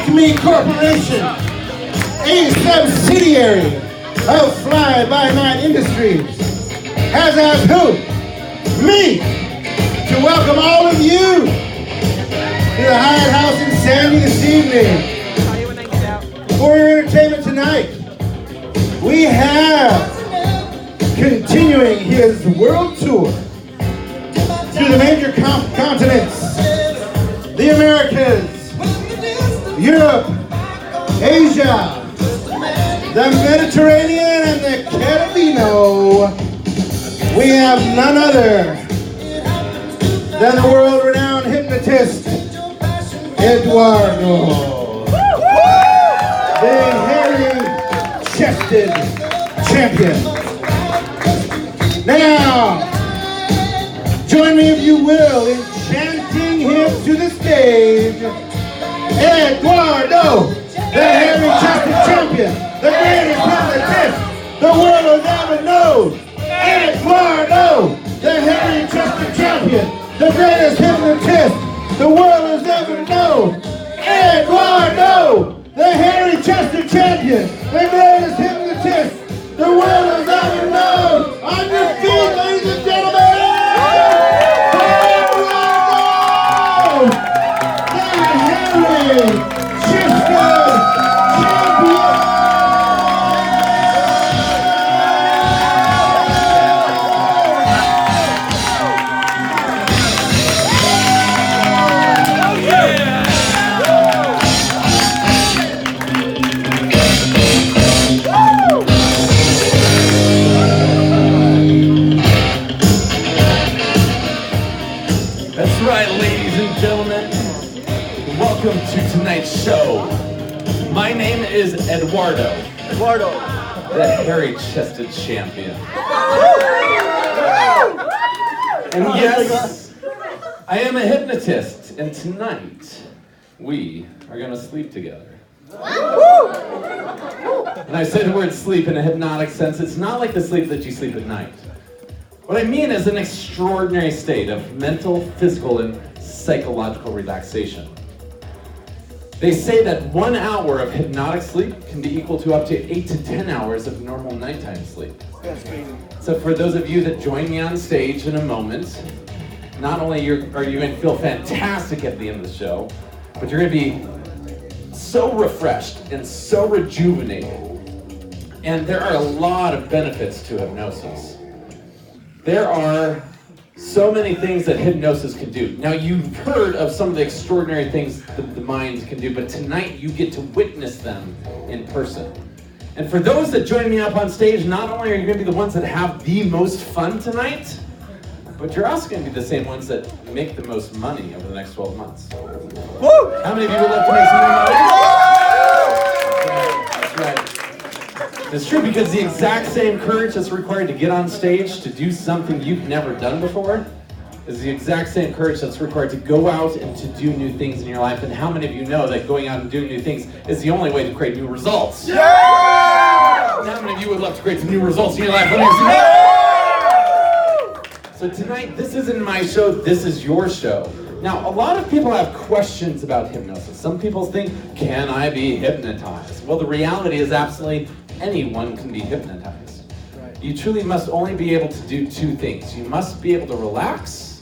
Acme Corporation, a subsidiary of Fly By Night Industries, has asked who? Me, to welcome all of you to the Hyatt House in Sandy this evening. For your entertainment tonight, we have, continuing his world tour through the major continents, the Americas, Europe, Asia, the Mediterranean, and the Caribbean. We have none other than the world-renowned hypnotist, Eduardo, the hairy-chested champion. Now, join me if you will in chanting him to the stage. Eduardo, the hairy-chested champion, the greatest hypnotist the world has ever known. Eduardo, the hairy-chested champion, the greatest hypnotist the world has ever known. Eduardo, the hairy-chested champion, the greatest hypnotist the world has ever known. On your feet, ladies and gentlemen. Eduardo, the hairy-chested champion. Welcome to tonight's show. My name is Eduardo, the hairy-chested champion. And yes, I am a hypnotist, and tonight we are going to sleep together. And I say the word sleep in a hypnotic sense. It's not like the sleep that you sleep at night. What I mean is an extraordinary state of mental, physical, and psychological relaxation. They say that 1 hour of hypnotic sleep can be equal to up to 8 to 10 hours of normal nighttime sleep. So for those of you that join me on stage in a moment, not only are you going to feel fantastic at the end of the show, but you're going to be so refreshed and so rejuvenated. And there are a lot of benefits to hypnosis. There are so many things that hypnosis can do. Now, you've heard of some of the extraordinary things that the mind can do, but tonight you get to witness them in person. And for those that join me up on stage, not only are you going to be the ones that have the most fun tonight, but you're also going to be the same ones that make the most money over the next 12 months. Woo! How many of you would love to make some more money? That's right. It's true, because the exact same courage that's required to get on stage to do something you've never done before is the exact same courage that's required to go out and to do new things in your life. And how many of you know that going out and doing new things is the only way to create new results? Yeah! And how many of you would love to create some new results in your life? So tonight, this isn't my show, this is your show. Now, a lot of people have questions about hypnosis. Some people think, can I be hypnotized? Well, the reality is absolutely anyone can be hypnotized. You truly must only be able to do two things. You must be able to relax,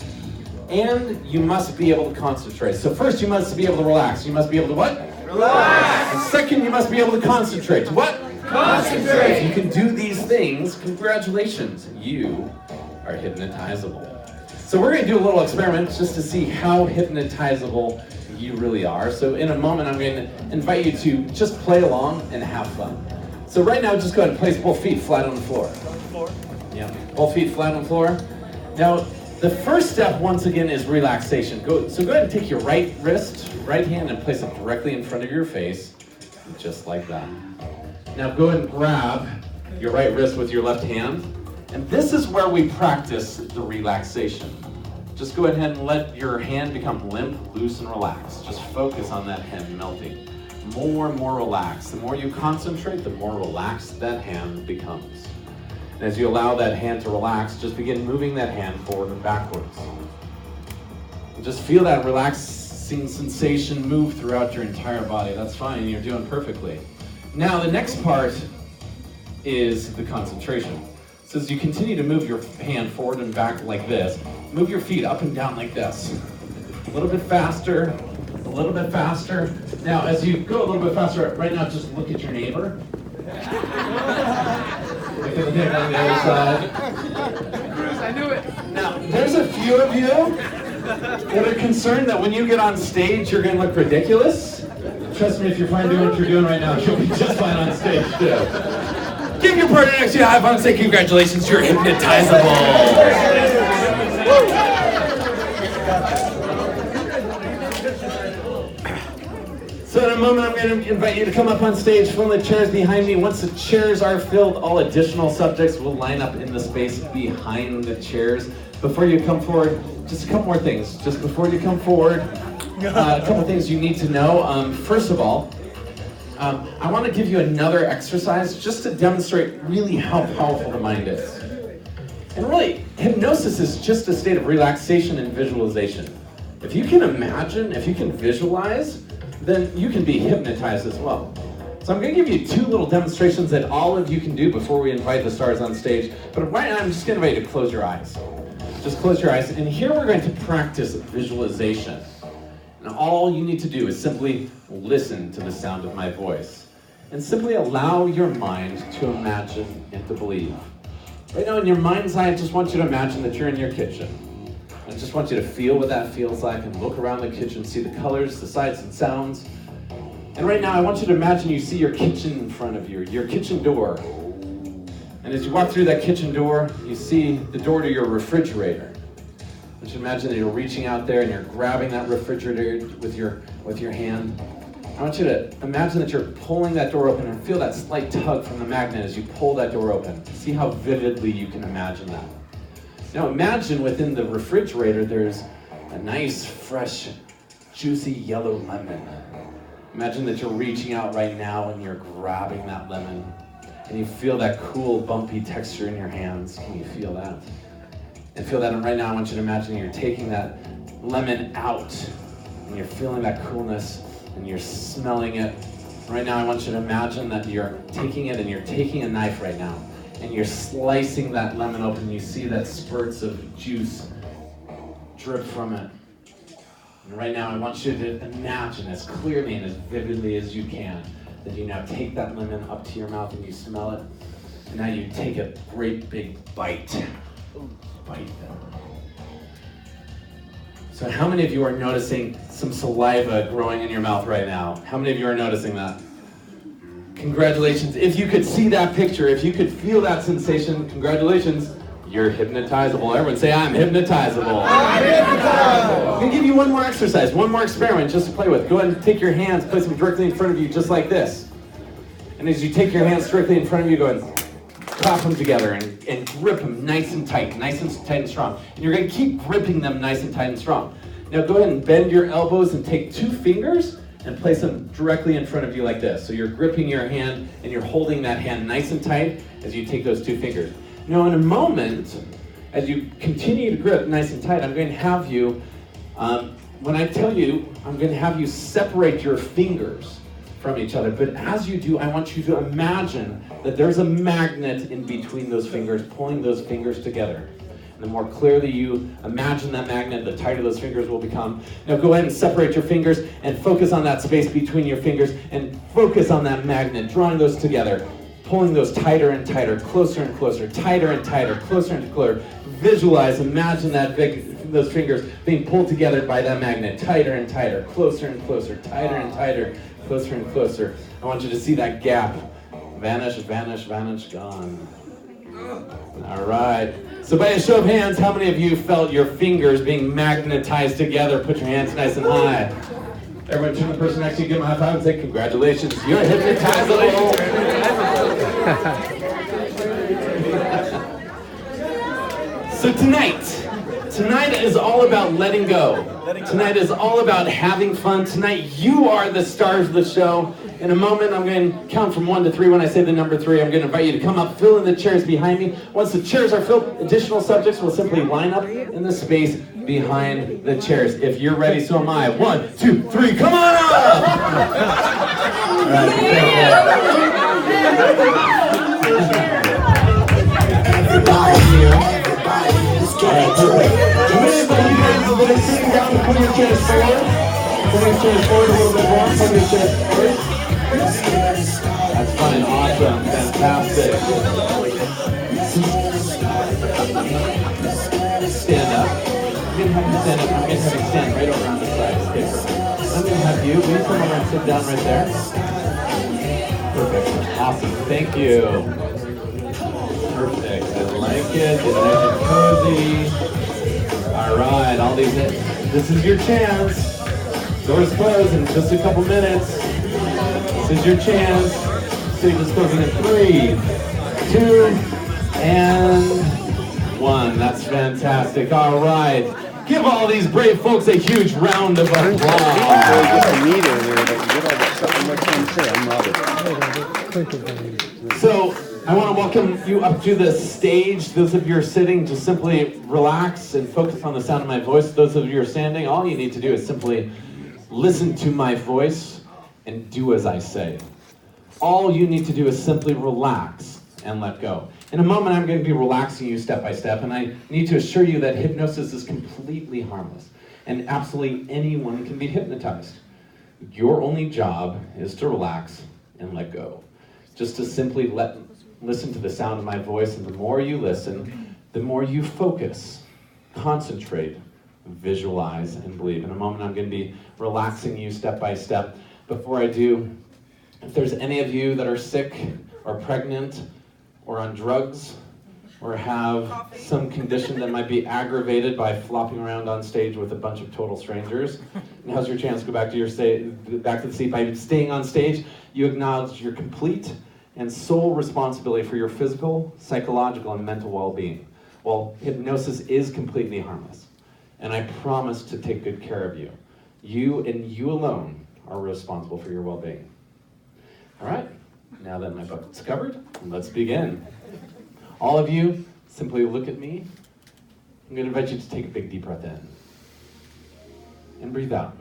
and you must be able to concentrate. So first, you must be able to relax. You must be able to what? Relax. And second, you must be able to concentrate. To what? Concentrate. If you can do these things, congratulations, you are hypnotizable. So we're going to do a little experiment just to see how hypnotizable you really are. So in a moment, I'm going to invite you to just play along and have fun. So right now, just go ahead and place both feet flat on the floor. Yeah, both feet flat on the floor. Now, the first step, once again, is relaxation. So go ahead and take your right wrist, right hand, and place it directly in front of your face, just like that. Now go ahead and grab your right wrist with your left hand. And this is where we practice the relaxation. Just go ahead and let your hand become limp, loose, and relaxed. Just focus on that hand melting. More and more relaxed. The more you concentrate, the more relaxed that hand becomes. And as you allow that hand to relax, just begin moving that hand forward and backwards. And just feel that relaxed seeing sensation move throughout your entire body. That's fine, you're doing perfectly. Now the next part is the concentration. So as you continue to move your hand forward and back like this, move your feet up and down like this. A little bit faster, a little bit faster. Now as you go a little bit faster, right now just look at your neighbor. Look at the neighbor on the other side. I knew it. Now, there's a few of you that are concerned that when you get on stage, you're going to look ridiculous. Trust me, if you're fine doing what you're doing right now, you'll be just fine on stage, too. Give your partner next to you a high five and say, congratulations, you're hypnotizable. So in a moment, I'm going to invite you to come up on stage, fill the chairs behind me. Once the chairs are filled, all additional subjects will line up in the space behind the chairs. Before you come forward, just a couple more things. Just before you come forward, a couple things you need to know. First of all, I want to give you another exercise just to demonstrate really how powerful the mind is. And really, hypnosis is just a state of relaxation and visualization. If you can imagine, if you can visualize, then you can be hypnotized as well. So I'm going to give you two little demonstrations that all of you can do before we invite the stars on stage. But right now I'm just going to invite you to close your eyes. Just close your eyes. And here we're going to practice visualization. And all you need to do is simply listen to the sound of my voice. And simply allow your mind to imagine and to believe. Right now in your mind's eye, I just want you to imagine that you're in your kitchen. I just want you to feel what that feels like and look around the kitchen, see the colors, the sights and sounds. And right now I want you to imagine you see your kitchen in front of you, your kitchen door. And as you walk through that kitchen door, you see the door to your refrigerator. I want you to imagine that you're reaching out there and you're grabbing that refrigerator with your hand. I want you to imagine that you're pulling that door open and feel that slight tug from the magnet as you pull that door open. See how vividly you can imagine that. Now imagine within the refrigerator there's a nice, fresh, juicy yellow lemon. Imagine that you're reaching out right now and you're grabbing that lemon and you feel that cool, bumpy texture in your hands. Can you feel that? And feel that, and right now I want you to imagine you're taking that lemon out and you're feeling that coolness and you're smelling it. Right now I want you to imagine that you're taking it and you're taking a knife right now and you're slicing that lemon open. You see that spurts of juice drip from it. And right now I want you to imagine as clearly and as vividly as you can that you now take that lemon up to your mouth and you smell it. And now you take a great big bite. Bite them. So how many of you are noticing some saliva growing in your mouth right now? How many of you are noticing that? Congratulations. If you could see that picture, if you could feel that sensation, congratulations. You're hypnotizable. Everyone say, I'm hypnotizable. I'm hypnotizable. I'm going to give you one more exercise, one more experiment just to play with. Go ahead and take your hands, place them directly in front of you just like this. And as you take your hands directly in front of you, go ahead and clap them together and grip them nice and tight and strong. And you're going to keep gripping them nice and tight and strong. Now go ahead and bend your elbows and take 2 fingers and place them directly in front of you like this. So you're gripping your hand and you're holding that hand nice and tight as you take those 2 fingers. Now in a moment, as you continue to grip nice and tight, I'm going to have you, when I tell you, I'm going to have you separate your fingers from each other. But as you do, I want you to imagine that there's a magnet in between those fingers, pulling those fingers together. And the more clearly you imagine that magnet, the tighter those fingers will become. Now go ahead and separate your fingers and focus on that space between your fingers and focus on that magnet, drawing those together, pulling those tighter and tighter, closer and closer, tighter and tighter, closer and closer. Visualize, imagine that those fingers being pulled together by that magnet, tighter and tighter, closer and closer, tighter and tighter, closer and closer. I want you to see that gap. Vanish, vanish, vanish, gone. All right. So by a show of hands, how many of you felt your fingers being magnetized together? Put your hands nice and high. Everyone turn to the person next to you, give them a high five and say, congratulations, you're hypnotizable. So tonight is all about letting go. Tonight is all about having fun. Tonight you are the stars of the show. In a moment, I'm going to count from 1 to 3. When I say the number 3, I'm going to invite you to come up, fill in the chairs behind me. Once the chairs are filled, additional subjects will simply line up in the space behind the chairs. If you're ready, so am I. 1, 2, 3, come on up! All right, sitting down and put your chairs forward. Put your chairs forward a little bit more. Put your chairs forward. That's fine. Awesome. Fantastic. Stand up. I'm going to have you stand up. I'm going to have you stand right over on the side. Okay, perfect. I'm going to have you. Will you come over and sit down right there? Perfect. Awesome. Thank you. Perfect. I like it. It's nice and cozy. All right. All these. This is your chance. Doors close in just a couple minutes. This is your chance. Stage is closing in 3, 2, and 1. That's fantastic. All right. Give all these brave folks a huge round of applause. So, I want to welcome you up to the stage. Those of you who are sitting, just simply relax and focus on the sound of my voice. Those of you who are standing, all you need to do is simply listen to my voice and do as I say. All you need to do is simply relax and let go. In a moment, I'm going to be relaxing you step by step, and I need to assure you that hypnosis is completely harmless, and absolutely anyone can be hypnotized. Your only job is to relax and let go. Just to simply listen to the sound of my voice, and the more you listen, the more you focus, concentrate, visualize, and believe. In a moment, I'm going to be relaxing you step by step. Before I do, if there's any of you that are sick or pregnant or on drugs or have some condition that might be aggravated by flopping around on stage with a bunch of total strangers, now's your chance to go back to back to the seat. By staying on stage, you acknowledge your complete and sole responsibility for your physical, psychological, and mental well-being. Well, hypnosis is completely harmless, and I promise to take good care of you. You and you alone are responsible for your well-being. All right, now that my bucket's covered, let's begin. All of you, simply look at me. I'm going to invite you to take a big deep breath in. And breathe out.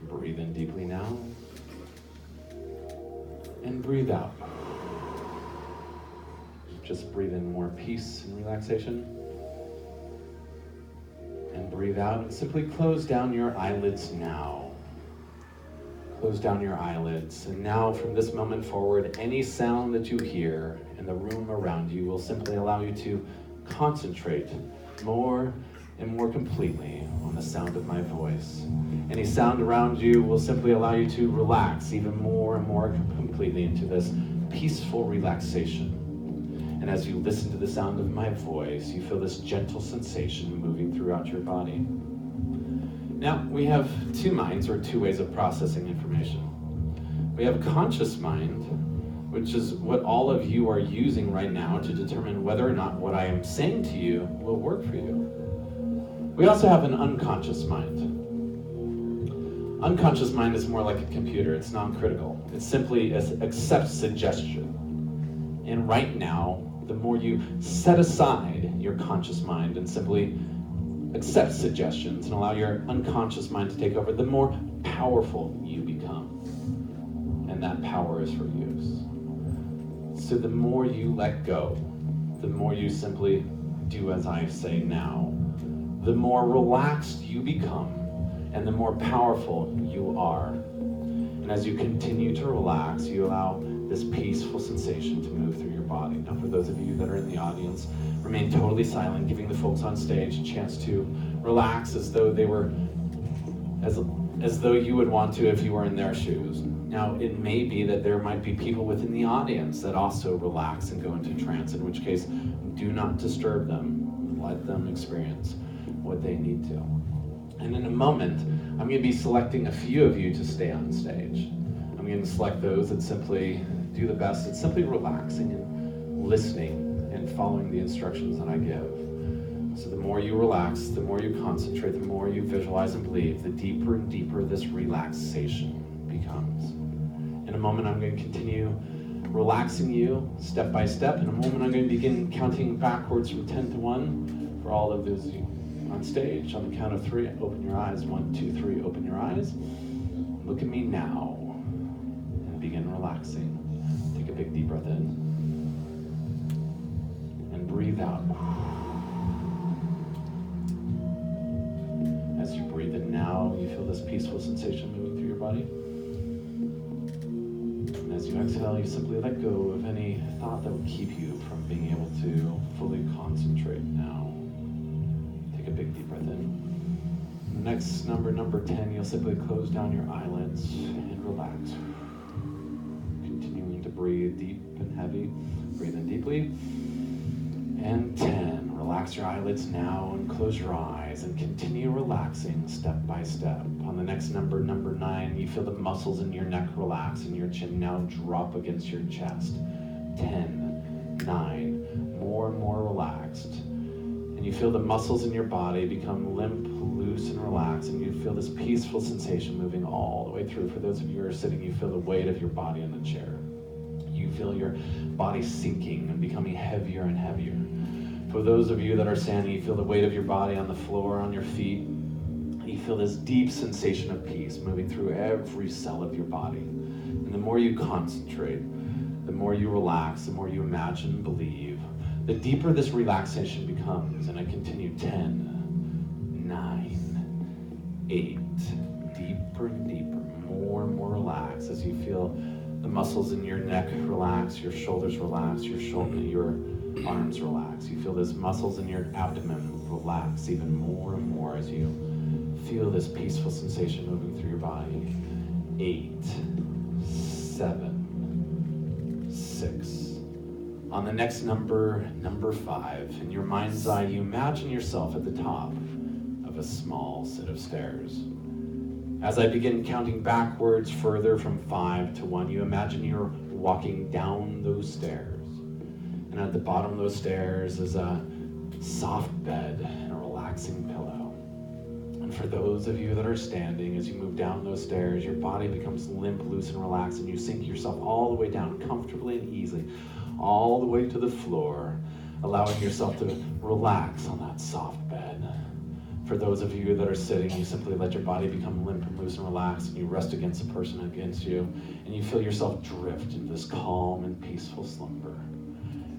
Breathe in deeply now. And breathe out. Just breathe in more peace and relaxation. And breathe out and simply close down your eyelids now. Close down your eyelids, and now from this moment forward, any sound that you hear in the room around you will simply allow you to concentrate more and more completely on the sound of my voice. Any sound around you will simply allow you to relax even more and more completely into this peaceful relaxation. And as you listen to the sound of my voice, you feel this gentle sensation moving throughout your body. Now, we have two minds, or two ways of processing information. We have a conscious mind, which is what all of you are using right now to determine whether or not what I am saying to you will work for you. We also have an unconscious mind. Unconscious mind is more like a computer. It's non-critical. It simply accepts suggestion. And right now, the more you set aside your conscious mind and simply accept suggestions and allow your unconscious mind to take over, the more powerful you become. And that power is for use. So the more you let go, the more you simply do as I say now, the more relaxed you become and the more powerful you are. And as you continue to relax, you allow this peaceful sensation to move through your body. Now, for those of you that are in the audience, remain totally silent, giving the folks on stage a chance to relax as though they were, as though you would want to if you were in their shoes. Now, it may be that there might be people within the audience that also relax and go into trance, in which case, do not disturb them. Let them experience what they need to. And in a moment, I'm going to be selecting a few of you to stay on stage. I'm going to select those that simply do the best at simply relaxing and listening and following the instructions that I give. So the more you relax, the more you concentrate, the more you visualize and believe, the deeper and deeper this relaxation becomes. In a moment, I'm going to continue relaxing you step by step. In a moment, I'm going to begin counting backwards from 10 to 1 for For all of those on stage, on the count of 3, open your eyes. 1, 2, 3, open your eyes. Look at me now and begin relaxing. Take a big deep breath in and breathe out. As you breathe in now, you feel this peaceful sensation moving through your body. And as you exhale, you simply let go of any thought that would keep you from being able to fully concentrate now. Take a big deep breath in. The next number 10, you'll simply close down your eyelids and relax. Continuing to breathe deep and heavy. Breathe in deeply. And 10, relax your eyelids now and close your eyes and continue relaxing step by step. On the next number 9, you feel the muscles in your neck relax and your chin now drop against your chest. 10, 9, more and more relaxed. And you feel the muscles in your body become limp, loose, and relaxed, and you feel this peaceful sensation moving all the way through. For those of you who are sitting, you feel the weight of your body in the chair. You feel your body sinking and becoming heavier and heavier. For those of you that are standing, you feel the weight of your body on the floor, on your feet. You feel this deep sensation of peace moving through every cell of your body. And the more you concentrate, the more you relax, the more you imagine and believe, the deeper this relaxation becomes. And I continue. 10, 9, 8, deeper and deeper, more and more relaxed as you feel the muscles in your neck relax, your shoulders relax, your arms relax. You feel those muscles in your abdomen relax even more and more as you feel this peaceful sensation moving through your body. 8, 7, 6. On the next number 5, in your mind's eye, you imagine yourself at the top of a small set of stairs. As I begin counting backwards further from 5 to 1, you imagine you're walking down those stairs. And at the bottom of those stairs is a soft bed and a relaxing pillow. And for those of you that are standing, as you move down those stairs, your body becomes limp, loose, and relaxed, and you sink yourself all the way down comfortably and easily, all the way to the floor, allowing yourself to relax on that soft bed. For those of you that are sitting, you simply let your body become limp and loose and relaxed, and you rest against the person against you, and you feel yourself drift into this calm and peaceful slumber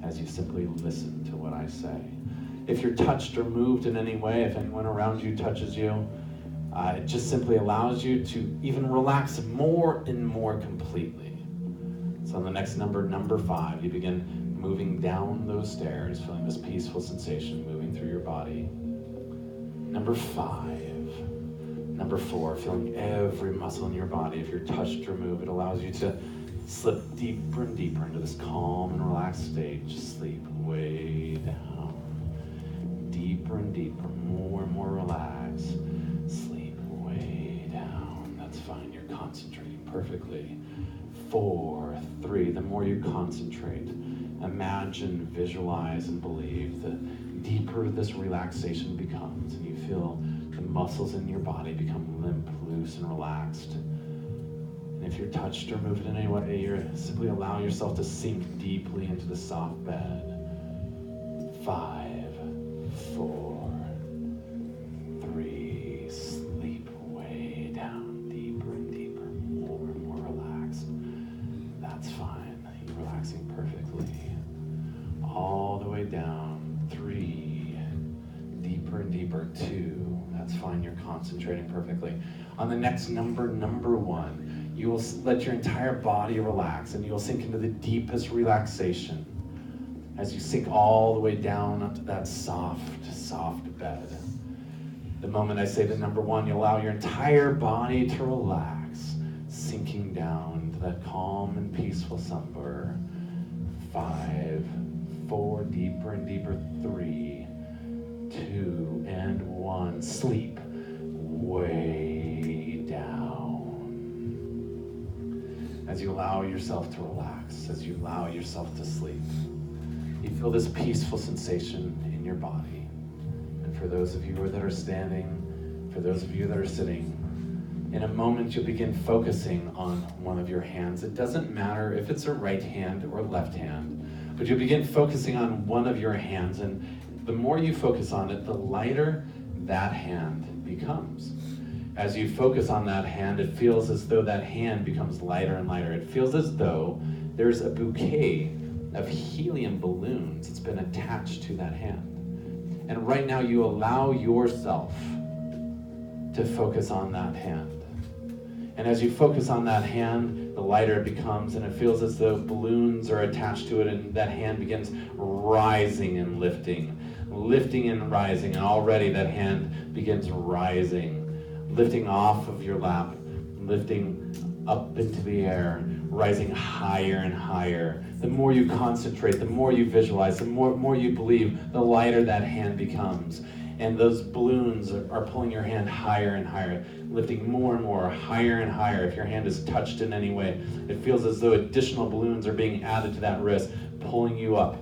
as you simply listen to what I say. If you're touched or moved in any way, if anyone around you touches you, it just simply allows you to even relax more and more completely. So on the next number 5, you begin moving down those stairs, feeling this peaceful sensation moving through your body. Number 5. Number 4, feeling every muscle in your body. If you're touched or moved, it allows you to slip deeper and deeper into this calm and relaxed state. Just sleep way down. Deeper and deeper, more and more relaxed. Sleep way down. That's fine, you're concentrating perfectly. 4, 3, the more you concentrate, imagine, visualize, and believe, the deeper this relaxation becomes, and you feel the muscles in your body become limp, loose, and relaxed. And if you're touched or moved in any way, you simply allow yourself to sink deeply into the soft bed. 5, 4, 3, sleep way down, deeper and deeper, more and more relaxed. That's fine, you're relaxing perfectly. All the way down, 3, deeper and deeper, 2, that's fine, you're concentrating perfectly. On the next number 1, you will let your entire body relax, and you will sink into the deepest relaxation as you sink all the way down onto that soft bed. The moment I say the number 1, you allow your entire body to relax, sinking down to that calm and peaceful slumber. 5, 4, deeper and deeper, 3, 2, and 1, sleep way down. As you allow yourself to relax, as you allow yourself to sleep, you feel this peaceful sensation in your body. And for those of you that are standing, for those of you that are sitting, in a moment you'll begin focusing on one of your hands. It doesn't matter if it's a right hand or left hand, but you'll begin focusing on one of your hands, and the more you focus on it, the lighter that hand becomes. As you focus on that hand, it feels as though that hand becomes lighter and lighter. It feels as though there's a bouquet of helium balloons that's been attached to that hand. And right now you allow yourself to focus on that hand. And as you focus on that hand, the lighter it becomes, and it feels as though balloons are attached to it, and that hand begins rising and lifting, lifting and rising, and already that hand begins rising, lifting off of your lap, lifting up into the air, rising higher and higher. The more you concentrate, the more you visualize, the more you believe, the lighter that hand becomes. And those balloons are pulling your hand higher and higher, lifting more and more, higher and higher. If your hand is touched in any way, it feels as though additional balloons are being added to that wrist, pulling you up.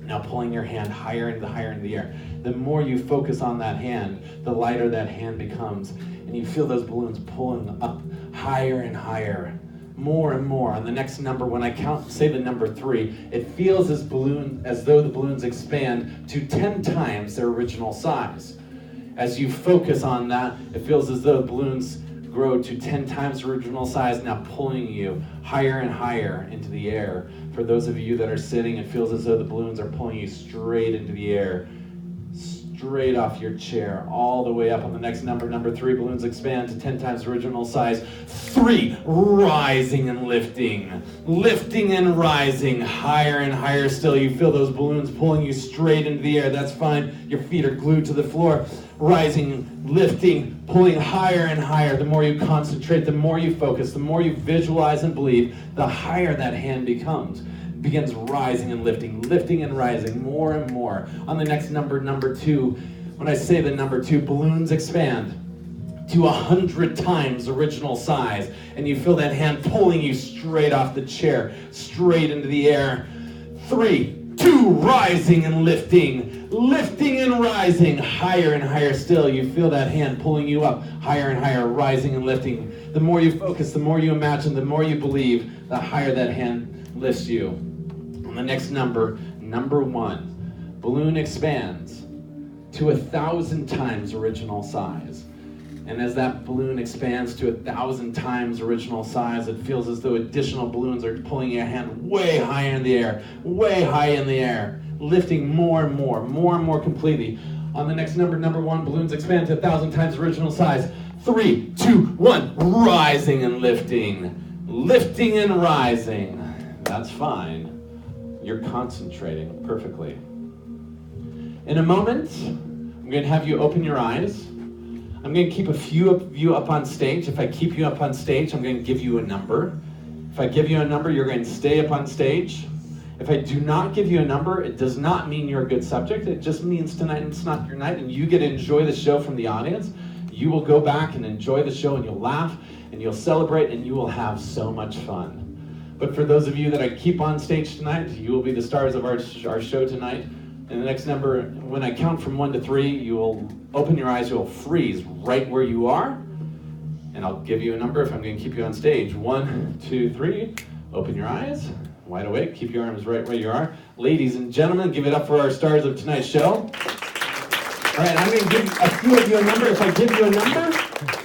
Now pulling your hand higher into the air. The more you focus on that hand, the lighter that hand becomes. And you feel those balloons pulling up higher and higher, more and more. On the next number, when I say the number 3, it feels as though the balloons expand to 10 times their original size. As you focus on that, it feels as though the balloons grow to 10 times the original size, now pulling you higher and higher into the air. For those of you that are sitting, it feels as though the balloons are pulling you straight into the air, straight off your chair, all the way up. On the next number, number 3, balloons expand to 10 times original size. 3, rising and lifting, lifting and rising, higher and higher still. You feel those balloons pulling you straight into the air. That's fine. Your feet are glued to the floor. Rising, lifting, pulling higher and higher. The more you concentrate, the more you focus, the more you visualize and believe, the higher that hand becomes. Begins rising and lifting, lifting and rising more and more. On the next number, number 2, when I say the number 2, balloons expand to 100 times original size, and you feel that hand pulling you straight off the chair, straight into the air. 3, 2, rising and lifting, lifting and rising, higher and higher still. You feel that hand pulling you up, higher and higher, rising and lifting. The more you focus, the more you imagine, the more you believe, the higher that hand lifts you. On the next number, number 1, balloon expands to 1,000 times original size. And as that balloon expands to 1,000 times original size, it feels as though additional balloons are pulling your hand way high in the air, way high in the air, lifting more and more completely. On the next number, number 1, balloons expand to 1,000 times original size. 3, 2, 1, rising and lifting, lifting and rising. That's fine. You're concentrating perfectly. In a moment, I'm going to have you open your eyes. I'm going to keep a few of you up on stage. If I keep you up on stage, I'm going to give you a number. If I give you a number, you're going to stay up on stage. If I do not give you a number, it does not mean you're a good subject. It just means tonight it's not your night, and you get to enjoy the show from the audience. You will go back and enjoy the show, and you'll laugh, and you'll celebrate, and you will have so much fun. But for those of you that I keep on stage tonight, you will be the stars of our show tonight. In the next number, when I count from 1 to 3, you will open your eyes, you will freeze right where you are, and I'll give you a number if I'm going to keep you on stage. 1, 2, 3, open your eyes, wide awake, keep your arms right where you are. Ladies and gentlemen, give it up for our stars of tonight's show. All right, I'm going to give a few of you a number. If I give you a number,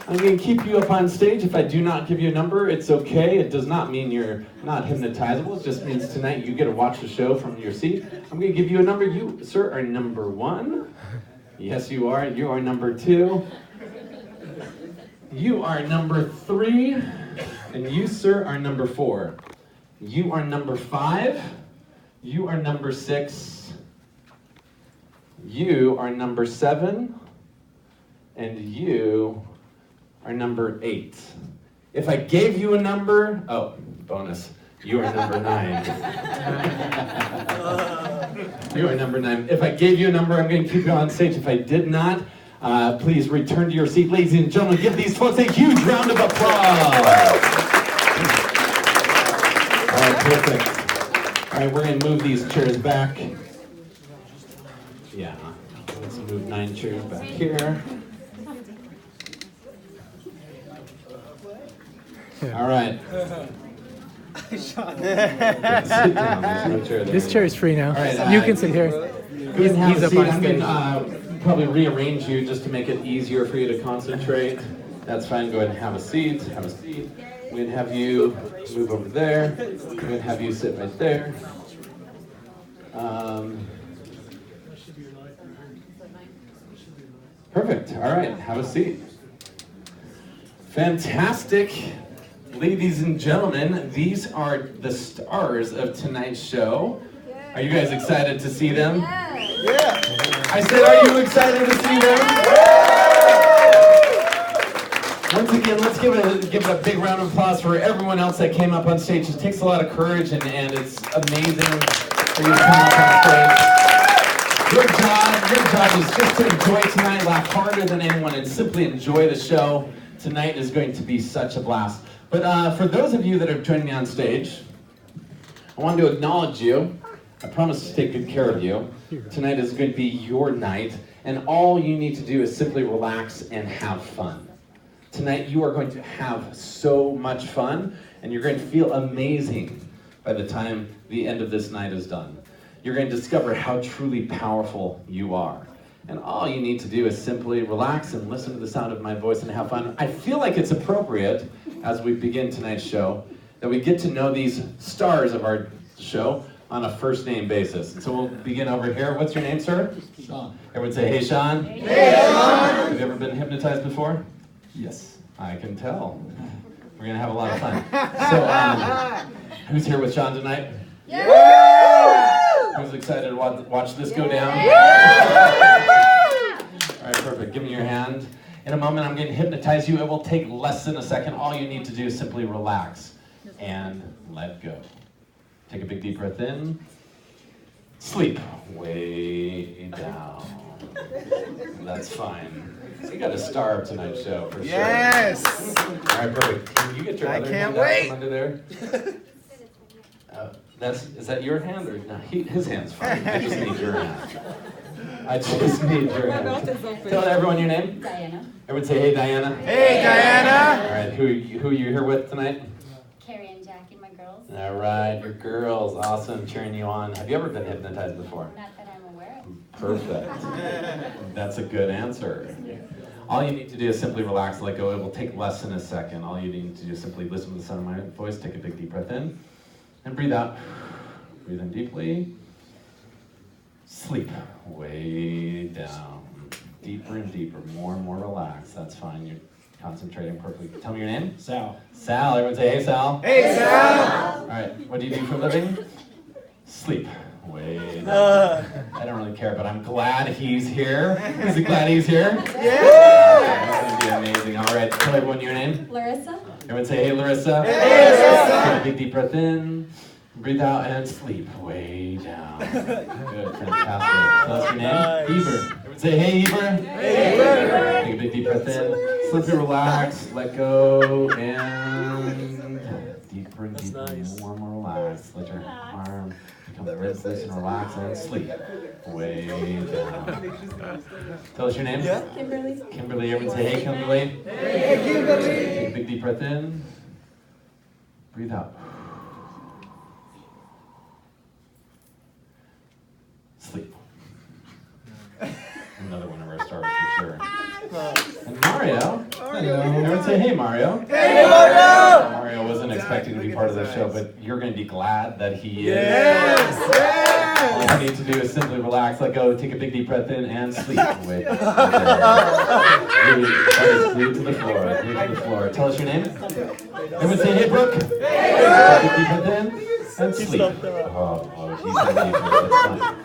I'm going to keep you up on stage. If I do not give you a number, it's okay. It does not mean you're not hypnotizable. It just means tonight you get to watch the show from your seat. I'm going to give you a number. You, sir, are number 1. Yes, you are. You are number 2. You are number 3. And you, sir, are number 4. You are number 5. You are number 6. You are number 7. And you are number 8. If I gave you a number, oh, bonus, you are number 9. You are number 9. If I gave you a number, I'm going to keep you on stage. If I did not, please return to your seat. Ladies and gentlemen, give these folks a huge round of applause. All right, perfect. All right, we're going to move these chairs back. Yeah, let's move 9 chairs back here. All right. Sit down. There's no chair there. This chair is free now. All right, you can sit here. Go ahead and have He's a up seat. on I'm going stage. to probably rearrange you just to make it easier for you to concentrate. That's fine. Go ahead and have a seat. Have a seat. We're going to have you move over there. We're going to have you sit right there. Perfect. All right. Have a seat. Fantastic. Ladies and gentlemen, these are the stars of tonight's show. Are you guys excited to see them? Yeah. I said, are you excited to see them? Once again, let's give a big round of applause for everyone else that came up on stage. It takes a lot of courage, and it's amazing for you to come up on stage. Your job is just to enjoy tonight, laugh harder than anyone, and simply enjoy the show. Tonight is going to be such a blast. But for those of you that have joined me on stage, I wanted to acknowledge you. I promise to take good care of you. Tonight is going to be your night, and all you need to do is simply relax and have fun. Tonight you are going to have so much fun, and you're going to feel amazing by the time the end of this night is done. You're going to discover how truly powerful you are. And all you need to do is simply relax and listen to the sound of my voice and have fun. I feel like it's appropriate, as we begin tonight's show, that we get to know these stars of our show on a first name basis. And so we'll begin over here. What's your name, sir? Sean. Everyone say, hey, Sean. Hey, Sean. Have you ever been hypnotized before? Yes. I can tell. We're gonna have a lot of fun. So, who's here with Sean tonight? Who's excited to watch this go down? All right, perfect. Give me your hand. In a moment, I'm going to hypnotize you. It will take less than a second. All you need to do is simply relax and let go. Take a big deep breath in. Sleep way down. That's fine. You got a star of tonight's show for sure. Yes. All right, perfect. Can you get your I other can't hand out wait. from under there? Is that your hand or no? His hand's fine. I just need your hand. I just need your hand. Tell everyone your name. Diana. Everyone say, hey, Diana. Hey, Diana. All right, who are you here with tonight? Carrie and Jackie, my girls. All right, your girls. Awesome, cheering you on. Have you ever been hypnotized before? Not that I'm aware of. Perfect. That's a good answer. All you need to do is simply relax, let go. It will take less than a second. All you need to do is simply listen to the sound of my voice, take a big deep breath in, and breathe out. Breathe in deeply. Sleep way down. Deeper and deeper, more and more relaxed. That's fine. You're concentrating perfectly. Tell me your name. Sal. Sal. Everyone say, hey, Sal. Hey, Sal. All right. What do you do for a living? Sleep way down. I don't really care, but I'm glad he's here. Is he glad he's here? Yeah. That's going to be amazing. All right. Tell everyone your name. Larissa. Everyone say, hey, Larissa. Hey, Larissa. Take a big deep breath in. Breathe out and sleep way down. Good, fantastic. Tell us your name. Eber. Everyone say, hey, Eber. Hey, Eber. Take a big deep breath in. Slip and relax. Let go and deeper and deeper. More and more relaxed. Let your arm become very loose and relax and sleep way down. Tell us your name. Kimberly. Kimberly. Everyone say, hey, Kimberly. Hey, Kimberly. Take a big deep breath in. Breathe out. Sleep. Another one of our stars for sure. And Mario. Everyone say, hey, Mario. Hey, Mario. Mario wasn't expecting to be part of the show, but you're going to be glad that he is. Yes. All you need to do is simply relax, let go, take a big deep breath in, and sleep. Wait. Glued to the floor. Glued to the floor. Tell us your name. Everyone say, hey, Brooke. Hey, big deep breath in. And sleep. Oh, he's going to leave. That's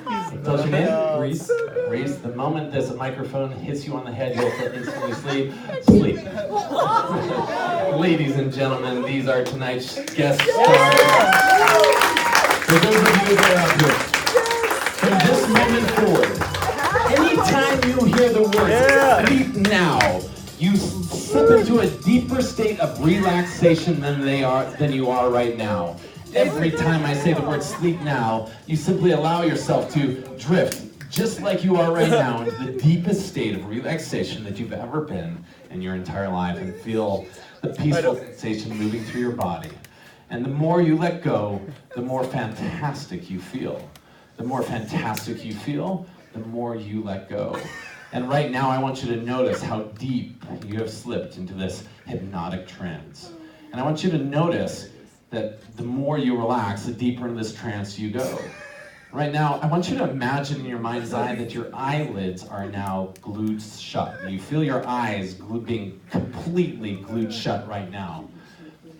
fine. Tell us your name. Reese. Reese, the moment this microphone hits you on the head, you'll instantly sleep. Sleep. Ladies and gentlemen, these are tonight's guest stars. For those of you that are up here, from this moment forward, anytime you hear the word sleep now, you slip into a deeper state of relaxation than you are right now. Every time I say the word sleep now, you simply allow yourself to drift, just like you are right now, into the deepest state of relaxation that you've ever been in your entire life, and feel the peaceful sensation moving through your body. And the more you let go, the more fantastic you feel. The more fantastic you feel, the more you let go. And right now, I want you to notice how deep you have slipped into this hypnotic trance. And I want you to notice that the more you relax, the deeper into this trance you go. Right now, I want you to imagine in your mind's eye that your eyelids are now glued shut. You feel your eyes being completely glued shut right now.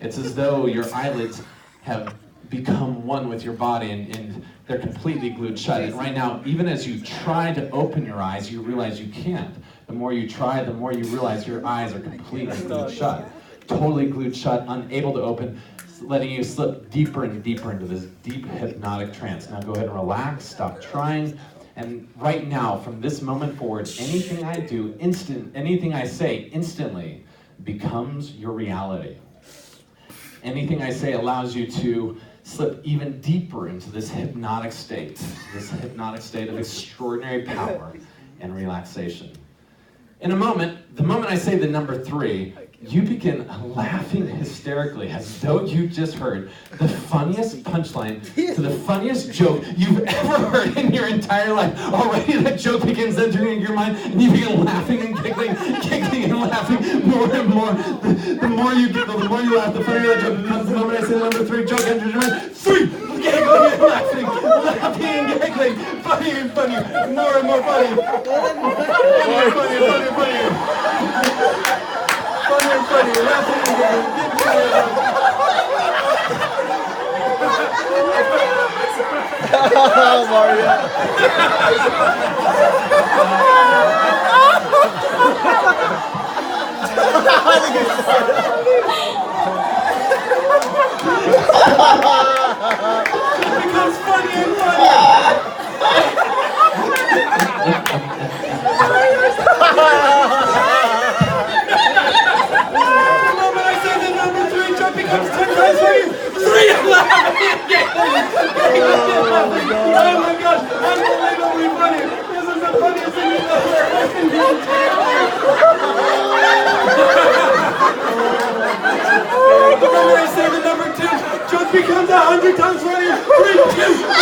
It's as though your eyelids have become one with your body and they're completely glued shut. And right now, even as you try to open your eyes, you realize you can't. The more you try, the more you realize your eyes are completely glued shut. Totally glued shut, unable to open, letting you slip deeper and deeper into this deep hypnotic trance. Now go ahead and relax, stop trying, and right now, from this moment forward, anything I do, anything I say instantly becomes your reality. Anything I say allows you to slip even deeper into this hypnotic state of extraordinary power and relaxation. In a moment, the moment I say the number 3, you begin laughing hysterically as though you just heard the funniest punchline to the funniest joke you've ever heard in your entire life. Already that joke begins entering your mind and you begin laughing and giggling and laughing more and more. The more you giggle, the more you laugh, the funnier that joke becomes. The moment I say the number 3, joke enters your mind. 3! Giggling and laughing and giggling. Funnier and funnier. More and more funny. Funnier. Funny, laughing again. Mario. It becomes funnier and funnier. Becomes 10 times funnier. 3 and laughing again. Oh my gosh, unbelievably funny. This is the funniest thing you've ever heard in your entire life. The moment I say the number 2, joke becomes 100 times funnier. 3, 2.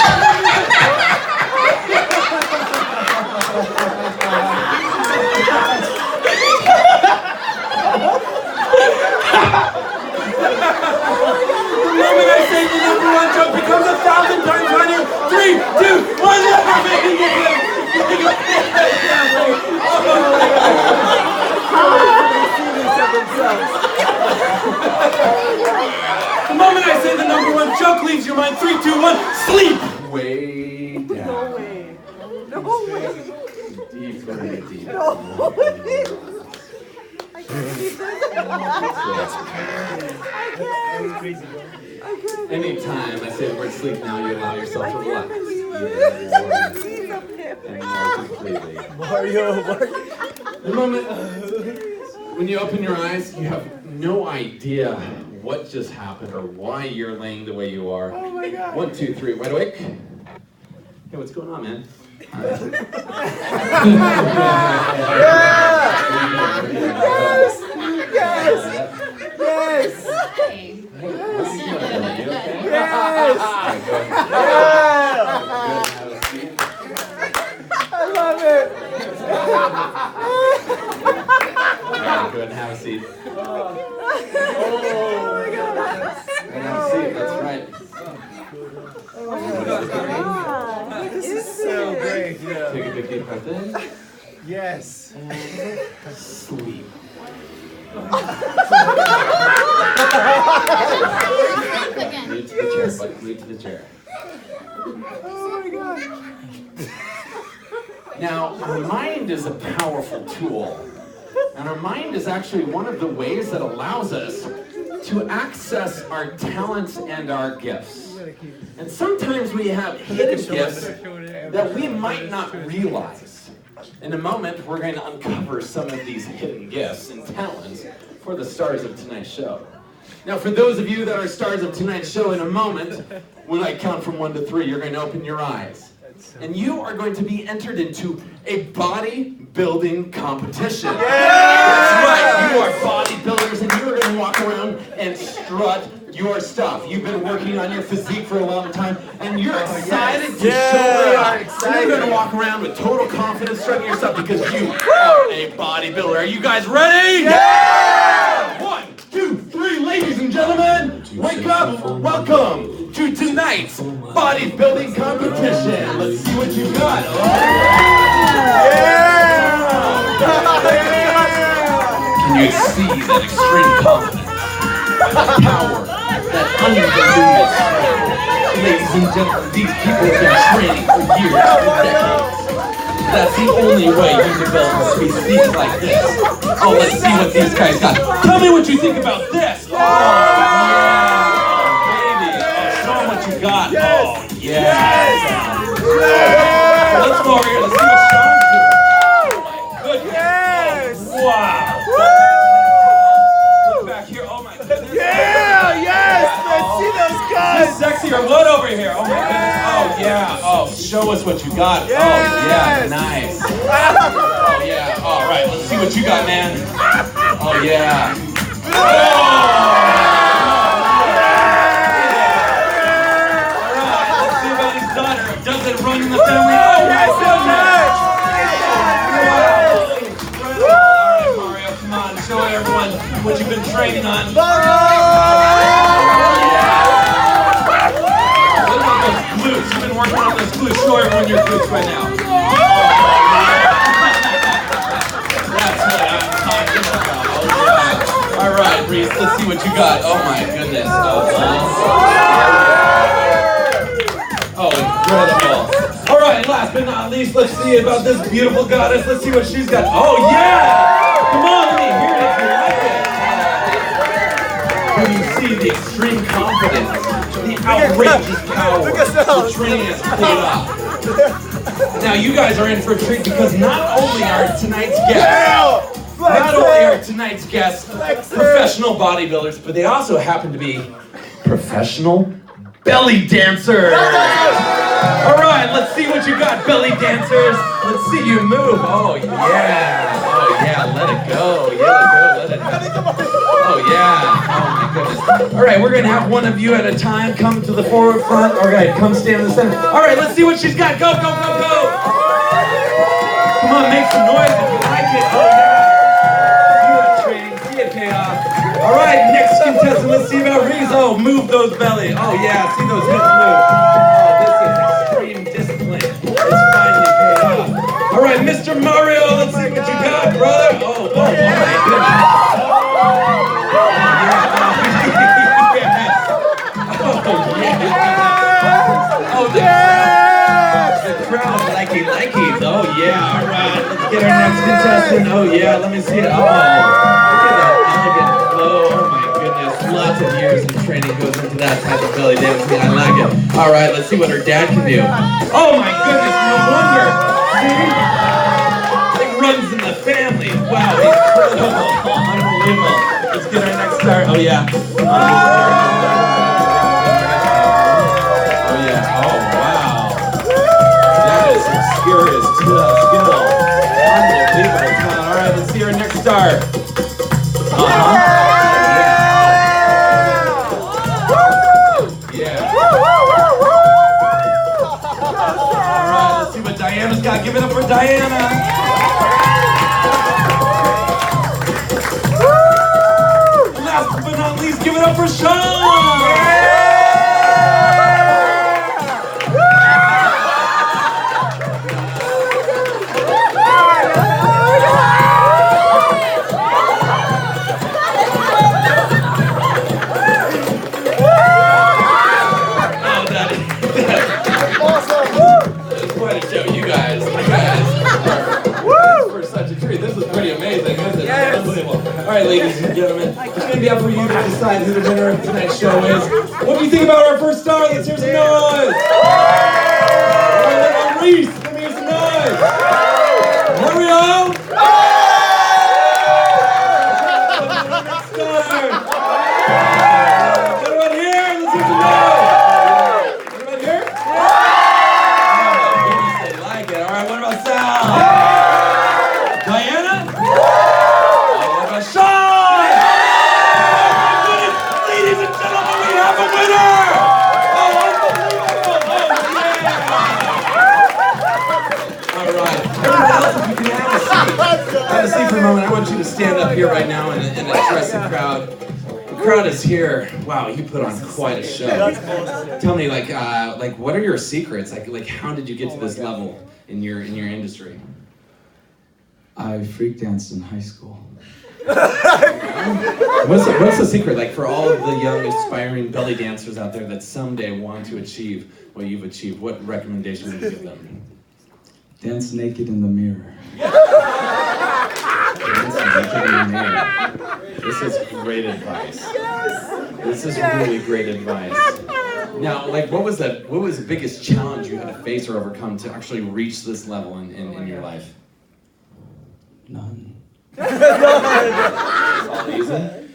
The moment I say the number 1 joke becomes 1,000 times funnier. 3, 2, 1, laughing again. The moment I say the number 1 joke leaves your mind. 3, 2, 1, sleep. Way down. No way. Deeper and deeper. No way. I can't keep this. I can't. Anytime I say the word sleep now, you allow yourself to relax. And more completely. Mario. The moment when you open your eyes, you have no idea what just happened or why you're laying the way you are. Oh my God. 1, 2, 3, wide awake. Hey, what's going on, man? Yes. Hey. I love it. Go ahead and have a seat. Oh my God. And have a seat, that's right. This is so great. Take a big deep breath in. Yes. And sleep. Glued to the chair, but glued to the chair. Oh my God. Now, our mind is a powerful tool. And our mind is actually one of the ways that allows us to access our talents and our gifts. And sometimes we have hidden gifts that we might not realize. In a moment, we're going to uncover some of these hidden gifts and talents for the stars of tonight's show. Now, for those of you that are stars of tonight's show, in a moment, when I count from 1 to 3, you're going to open your eyes. And you are going to be entered into a bodybuilding competition. That's right, you are bodybuilders, and you are going to walk around and strut your stuff. You've been working on your physique for a long time, and you're excited to show it off. You're going to walk around with total confidence strutting your stuff because you are a bodybuilder. Are you guys ready? Yeah! 1, 2, 3, ladies and gentlemen, wake up. Welcome to tonight's bodybuilding competition. Let's see what you got. Oh. Can you see that extreme confidence, that power, that unbelievable strength? Ladies and gentlemen, these people have been training for years, for decades. That's the only way you develop a physique like this. Oh, let's see what these guys got. Tell me what you think about this. Oh, yeah. Baby. Oh, show them what you got. Oh, yeah. Let's go over here. Let's see what Sean's doing. Oh, my goodness. Wow. Look back here. Oh, my goodness. Yeah, yes! Let's see those guys! Is this sexy or what over here? Oh, my goodness. Oh, yeah. Oh, show us what you got. Yes. Oh, yeah. Nice. Oh, yeah. All right. Let's see what you got, man. Oh, yeah. Oh! Does it run in the family? Oh, yes, so much! Incredible! All right, Mario, come on, show everyone what you've been training on. What about those glutes? You've been working on those glutes. Show everyone your glutes right now. That's what I'm talking about. Oh, yeah. All right, Reese, let's see what you got. Oh, my goodness. Oh, incredible. All right, last but not least, let's see about this beautiful goddess. Let's see what she's got. Oh, yeah! Come on, let me hear it if you like it. Can you see the extreme confidence, the outrageous power the training has played off? Now, you guys are in for a treat because not only are tonight's guests professional bodybuilders, but they also happen to be professional belly dancers. All right, let's see what you got, belly dancers. Let's see you move. Oh, yeah. Oh, yeah, let it go. Yeah, let it go. Oh, yeah. Oh, my goodness. All right, we're going to have one of you at a time come to the forward front. All right, come stand in the center. All right, let's see what she's got. Go, go, go, go. Come on, make some noise if you like it. Oh, yeah. See that training. See it pay off. All right, next contestant, let's see about Rizzo. Move those belly. Oh, yeah, see those hips move. Oh, this is extreme discipline. It's finally paid off. All right, Mr. Mario, let's see what you got, brother. Oh, my goodness. The crowd likey. Oh, yeah, all right. Let's get our next contestant. Oh, yeah, let me see it. Oh, look at that elegant flow. Oh, my goodness. Lots of years of training goes into that type of belly dancing. I like it. All right, let's see what her dad can do. Oh, my goodness, no wonder. See? It runs in the family. Wow, incredible. Unbelievable. Let's get our next star. Oh, yeah. Serious skill. Unbelievable. Come on, all right, let's see our next star. Yeah. All right, let's see what Diana's got. Give it up for Diana. Last but not least, give it up for Sean. All right, ladies and gentlemen, it's going to be up for you to decide who the winner of tonight's show is. What do you think about our first star? Let's hear some noise. All right, Reese, let me hear some noise. Mario. What about here? Let's hear some noise. What about here? Oh, goodness, they like it. All right, what about Sal? Diana? Sean! Oh, my goodness, ladies and a moment, I want you to stand up here right now and address the crowd. The crowd is here. Wow, you put on quite a show. Tell me, like, what are your secrets? Like, how did you get to this level in your industry? I freak danced in high school. What's the secret, like, for all of the young aspiring belly dancers out there that someday want to achieve what you've achieved? What recommendation would you give them? Dance naked in the mirror. Dance naked in the mirror. This is great advice. This is really great advice. Now, like, what was the biggest challenge you had to face or overcome to actually reach this level in your life? None. It's all easy.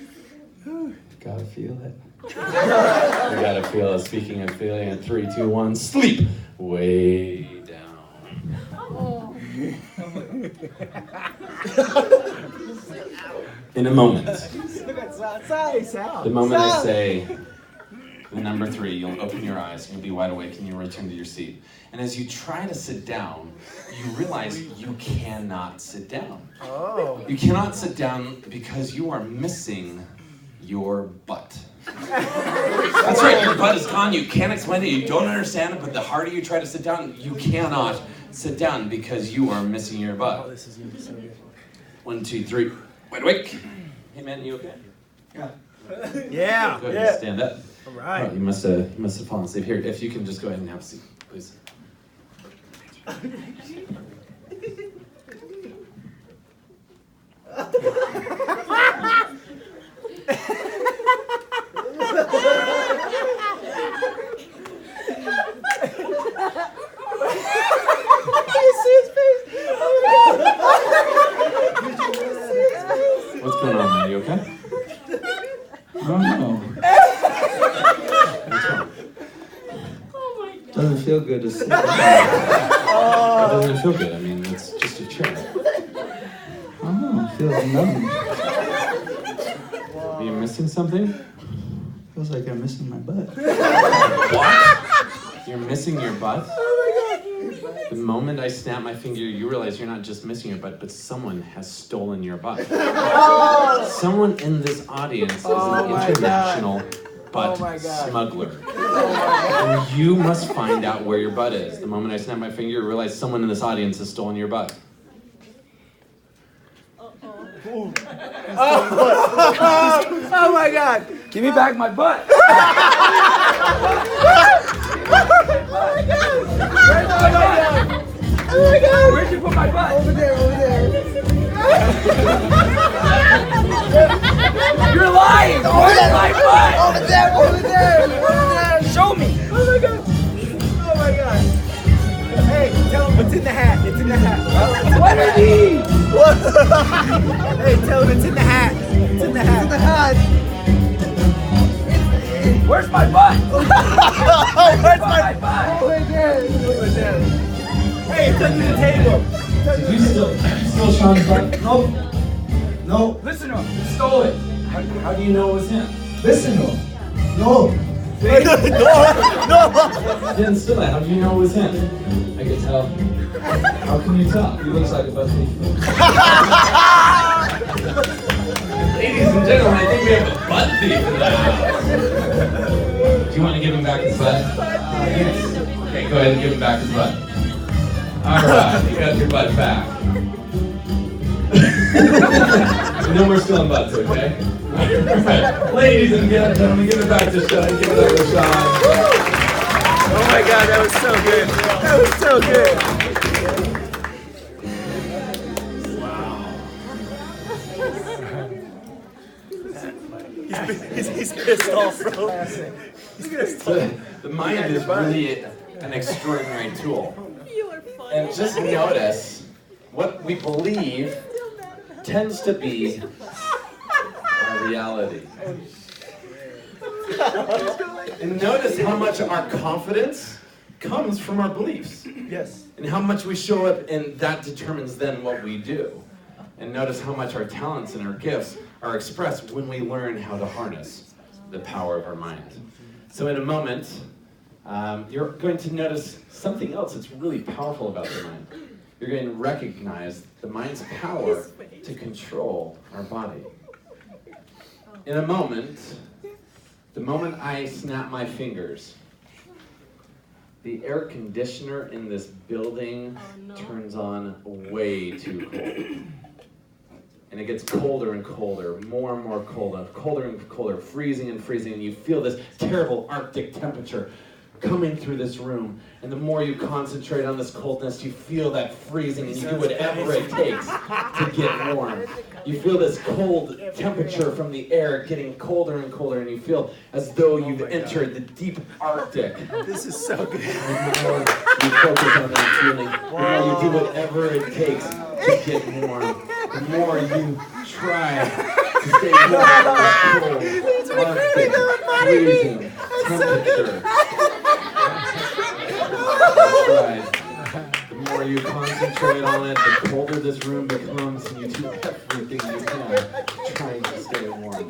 Gotta feel it. You gotta feel it. Speaking of feeling, in 3, 2, 1, sleep. Way down. In a moment. The moment I say the number 3, you'll open your eyes, you'll be wide awake, and you'll return to your seat. And as you try to sit down, you realize you cannot sit down. Oh. You cannot sit down because you are missing your butt. That's right, your butt is gone. You can't explain it, you don't understand it, but the harder you try to sit down, you cannot sit down because you are missing your butt. Oh, this is gonna be so good. 1, 2, 3, wide awake. Hey man, you okay? Yeah. Go ahead and stand up. All right. Oh, you must have fallen asleep. Here, if you can just go ahead and have a seat, please. What's going on, man? You okay? I don't know. Doesn't feel good to sit. It doesn't feel good. I mean, it's just a chair. I don't know. It feels numb. Are you missing something? Feels like I'm missing my butt. What? You're missing your butt? The moment I snap my finger, you realize you're not just missing your butt, but someone has stolen your butt. Someone in this audience is an international butt smuggler. And you must find out where your butt is. The moment I snap my finger, you realize someone in this audience has stolen your butt. Oh my God! Give me back my butt. Oh my God! Where'd you put my butt? Over there. You're lying. Where's my butt? Over there. Show me. Oh my God! Hey, tell him what's in the hat. It's in the hat. What are these? Hey, tell him it's in the hat. It's in the hat. It's in the hat. Where's my butt? Where's my butt? Over there. Hey, it's under the table. You still Sean's butt? No. Listen to him. You stole it. How do you know it was him? Listen to him. No. You didn't steal it. How do you know it was him? I can tell. How can you tell? He looks like a butt thief. Ladies and gentlemen, I think we have a butt thief in the house. Do you want to give him back his butt? Yes. Okay, go ahead and give him back his butt. All right, you got your butt back. No more stealing butts, okay? All right. Ladies and gentlemen, give it back to Sean. Give it up to Sean. Oh my God, that was so good. That was so good. He's pissed off, bro. He's pissed off. The mind is really an extraordinary tool. And just notice what we believe tends to be our reality. And notice how much our confidence comes from our beliefs. Yes. And how much we show up, and that determines then what we do. And notice how much our talents and our gifts are expressed when we learn how to harness the power of our mind. So in a moment, you're going to notice something else that's really powerful about the mind. you're going to recognize the mind's power to control our body. In a moment, the moment I snap my fingers, the air conditioner in this building turns on way too cold. And it gets colder and colder, more and more colder and colder, freezing and freezing, and you feel this terrible Arctic temperature coming through this room. And the more you concentrate on this coldness, you feel that freezing, and you do whatever it takes to get warm. You feel this cold temperature from the air getting colder and colder, and you feel as though you've entered the deep Arctic. This is so good. The more you focus on that feeling, the more you do whatever it takes to get warm. The more you try to stay warm in this cold, Arctic, freezing temperature. That's right. The more you concentrate on it, the colder this room becomes, and you do everything you can trying to stay warm.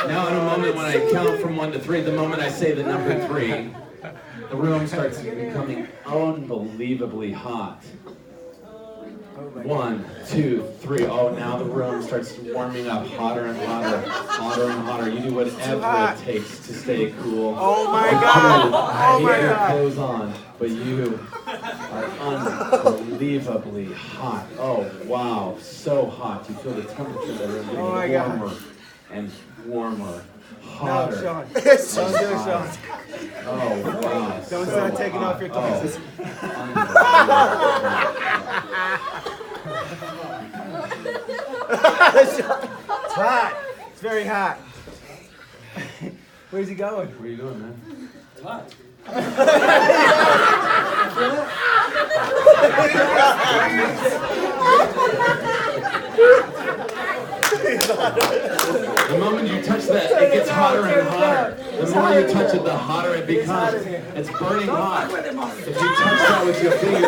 Now in a moment when I count from 1 to 3, the moment I say the number 3, the room starts becoming unbelievably hot. 1, 2, 3. Oh, now the room starts warming up hotter and hotter, hotter and hotter. You do whatever it takes to stay cool. Oh my God! Oh my Keep your God! clothes on, but you are unbelievably hot. Oh wow, so hot. You feel the temperature of the room getting warmer and warmer, hotter. No, Sean. and Don't do it, hotter. Sean. Oh wow. Don't so start taking hot. off your clothes. It's hot. It's very hot. Where's he going? Where are you going, man? It's hot. The moment you touch that, it gets hotter and hotter. The more you touch it, the hotter it becomes. It's burning hot. If you touch that with your finger,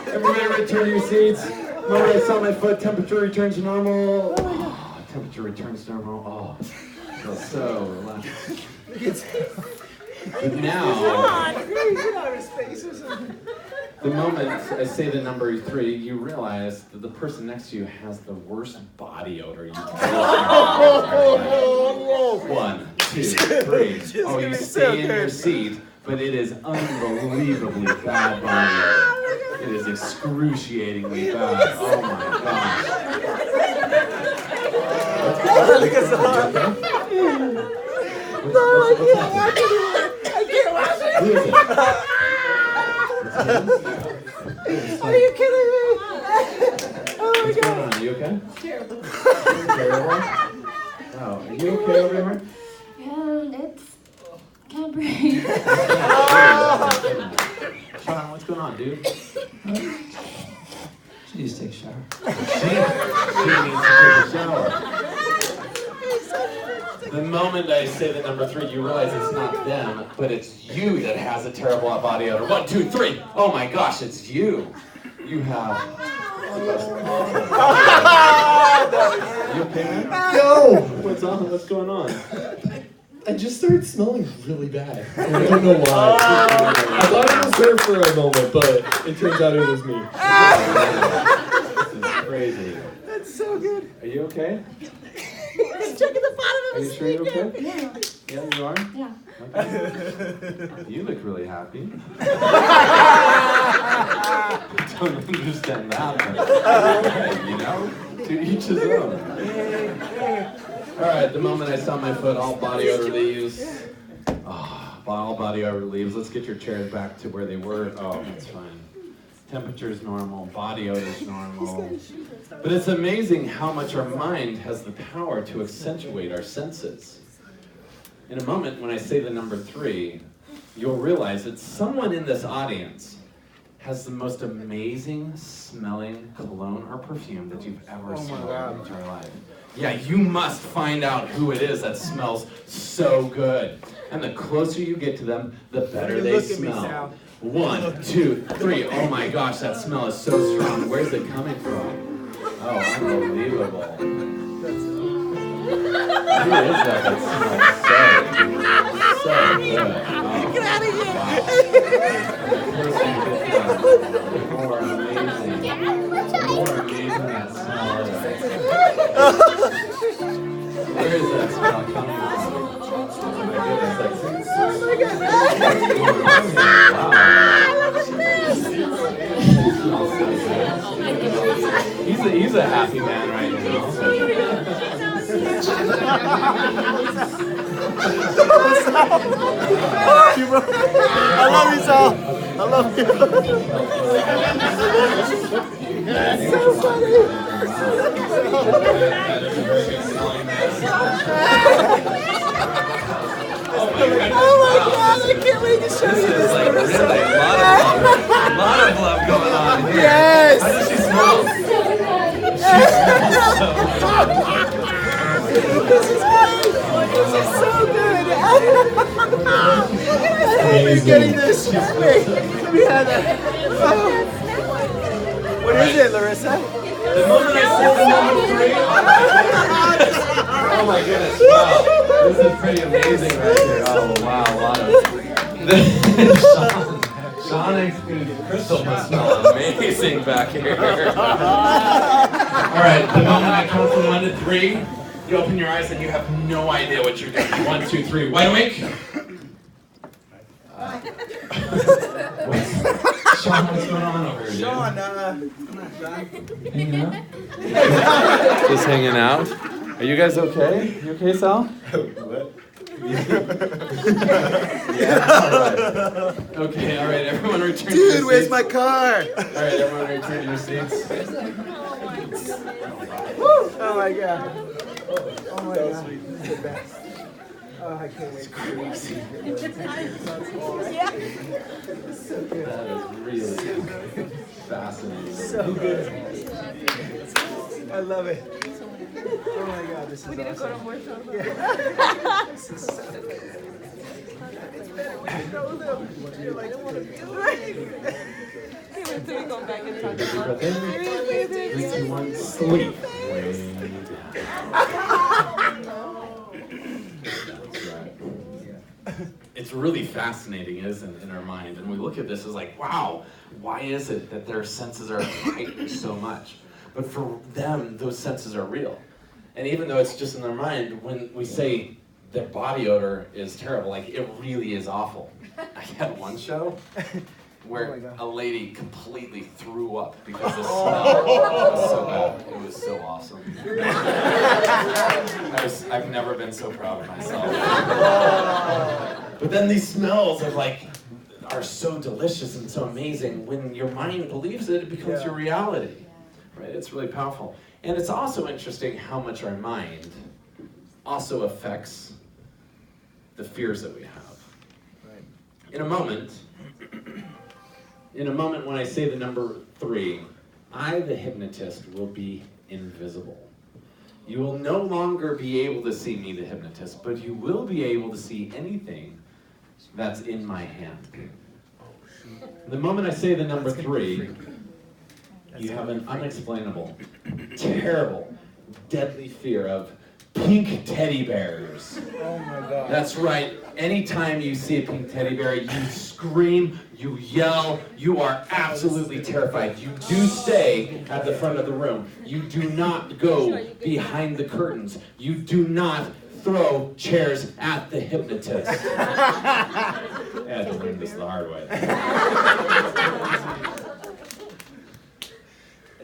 everybody return to your seats. The moment I saw my foot, temperature returns to normal. Oh, temperature returns to normal. Oh, feel so relaxed. But now, the moment I say the number 3, you realize that the person next to you has the worst body odor you've ever had. 1, 2, 3. Oh, you stay in your seat, but it is unbelievably bad body odor. It is excruciatingly bad. Oh my gosh. What's happening? Who is it? Are you kidding me? Oh my What's going God. on? Are you okay? Terrible. Terrible? Oh, are you okay over here? Yeah, it's can't breathe. Sean, what's going on, dude? She needs to take a shower. She needs to take a shower. The moment I say the number 3, you realize it's not them, but it's you that has a terrible body odor. 1, 2, 3. Oh my gosh, it's you. You have. You okay, man? No! What's on? What's going on? I just started smelling really bad. And I don't know why. I thought it was her for a moment, but it turns out it was me. This is crazy. That's so good. Are you okay? He's checking the bottom Are of you his sure you're sneaker. okay? Yeah. Yeah, you are? Yeah. Okay. You look really happy. Don't understand that, but you know, to each his own. All right, the moment I saw my foot, all body odor leaves. Oh, all body odor leaves. Let's get your chairs back to where they were. Oh, that's fine. Temperature's normal, body odor's normal. But it's amazing how much our mind has the power to accentuate our senses. In a moment, when I say the number 3, you'll realize that someone in this audience has the most amazing smelling cologne or perfume that you've ever smelled in your entire life. Yeah, you must find out who it is that smells so good. And the closer you get to them, the better they Look at me, smell. Sal. 1, 2, 3. Oh my gosh, that smell is so strong. Where's it coming from? Oh, unbelievable. Who is that smells so good? Get out of here! More amazing that smell is. Where is that smell coming from? Oh my goodness, He's a happy man right now. I love you, Sal. I love you. That's so funny. Oh my God! I can't wait to show you this. Like really a lot of love going on here. Yes. How does she smell? This is great. This is so good. You're getting this. Wait, let me have that. What is it, Larissa? The moment I saw the number 3, oh my goodness, wow. This is pretty amazing right here. Oh wow, a lot of Sean and Crystal must smell amazing back here. Alright, the moment I count from 1 to 3, you open your eyes and you have no idea what you're doing. 1, 2, 3, wide awake. Sean, what's going on over here? Sean, Hanging out? Just hanging out? Are you guys okay? You okay, Sal? What? Yeah, alright. Okay, alright, everyone return to your seats. dude, where's my car? Alright, everyone return to your seats. Oh my God. Oh my God. This is the best. Oh, I can't wait. Crazy. So good. That is really fascinating. So good. I love it. Oh my God, this is awesome. This is so good. You're like, I want to feel right. Can't wait till we go back and talk about Breath in. 3, 2, 1, sleep. Way down. That's right. It's really fascinating, isn't it, in our mind? And we look at this as like, wow, why is it that their senses are heightened so much? But for them, those senses are real. And even though it's just in their mind, when we say their body odor is terrible, like it really is awful. I had one show where a lady completely threw up because the smell was so bad. It was so awesome. I've never been so proud of myself. But then these smells are so delicious and so amazing. When your mind believes it, it becomes your reality. Right? It's really powerful. And it's also interesting how much our mind also affects the fears that we have. Right. In a moment when I say the number 3, I, the hypnotist, will be invisible. You will no longer be able to see me, the hypnotist, but you will be able to see anything that's in my hand. The moment I say the number 3, you have an unexplainable, terrible, deadly fear of pink teddy bears. Oh my God. That's right. Anytime you see a pink teddy bear, you scream, you yell, you are absolutely terrified. You do stay at the front of the room. You do not go behind the curtains. You do not throw chairs at the hypnotist. I had to learn this the hard way.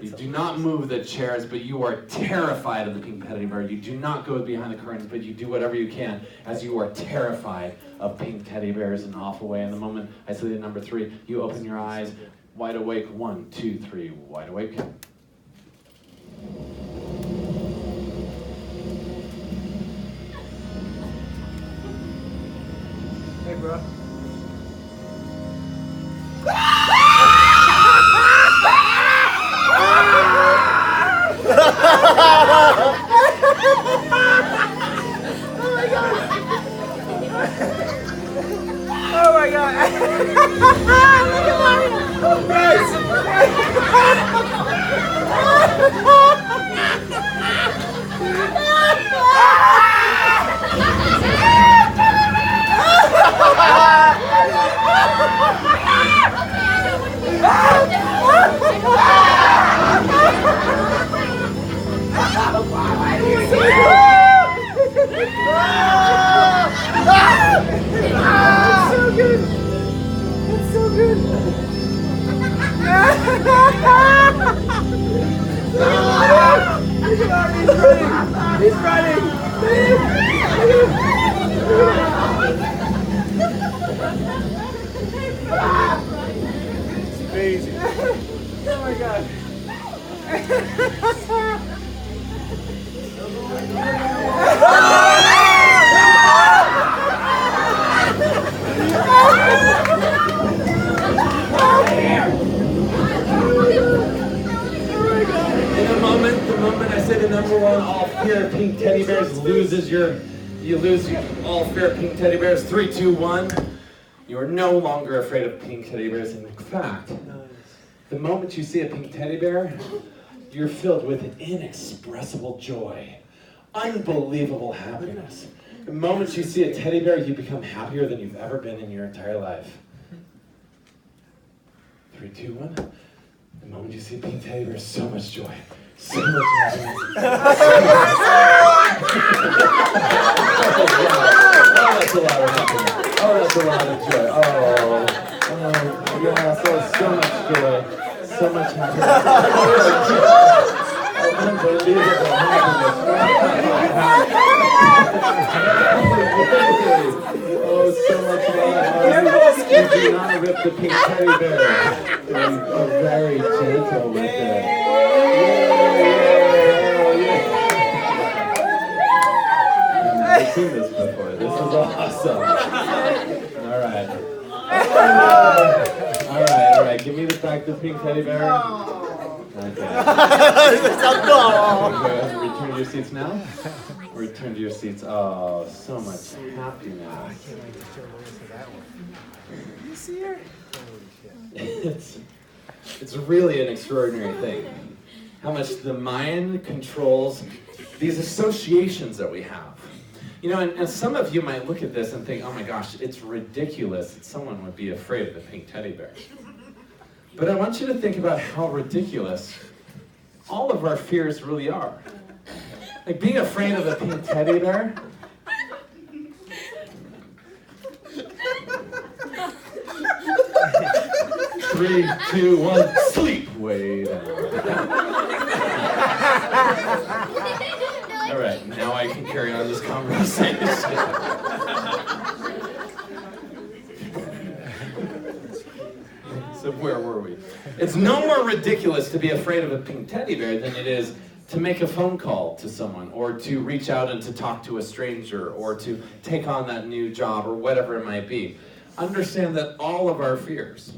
You do not move the chairs, but you are terrified of the pink teddy bear. You do not go behind the curtains, but you do whatever you can as you are terrified of pink teddy bears in an awful way. And the moment I say the number 3, you open your eyes, wide awake. 1, 2, 3, wide awake. Hey, bro. Oh my God. Look at Mario. Yes. He's running! It's amazing. Oh my god. The moment I say the number one, all fear of pink teddy bears you lose all fear of pink teddy bears. 3, 2, 1. You are no longer afraid of pink teddy bears. In fact, the moment you see a pink teddy bear, you're filled with inexpressible joy, unbelievable happiness. The moment you see a teddy bear, you become happier than you've ever been in your entire life. 3, 2, 1. The moment you see a pink teddy bear, so much joy. So much happiness. Oh, that's a lot of happiness. Oh, that's a lot of joy. Oh, yeah, so much joy. So much happiness. Oh, unbelievable happiness. Oh, so much love. You do not rip the pink teddy bear. You're very gentle with it. I've seen this before. This is awesome. All right. Give me back the pink teddy bear. Okay. Return to your seats now. Return to your seats. Oh, so much happiness. You see her? It's really an extraordinary thing. How much the mind controls these associations that we have. You know, and some of you might look at this and think, oh my gosh, it's ridiculous that someone would be afraid of a pink teddy bear. But I want you to think about how ridiculous all of our fears really are. Like being afraid of a pink teddy bear. Three, 2, 1, sleep. Wait. All right, now I can carry on this conversation. So where were we? It's no more ridiculous to be afraid of a pink teddy bear than it is to make a phone call to someone, or to reach out and to talk to a stranger, or to take on that new job, or whatever it might be. Understand that all of our fears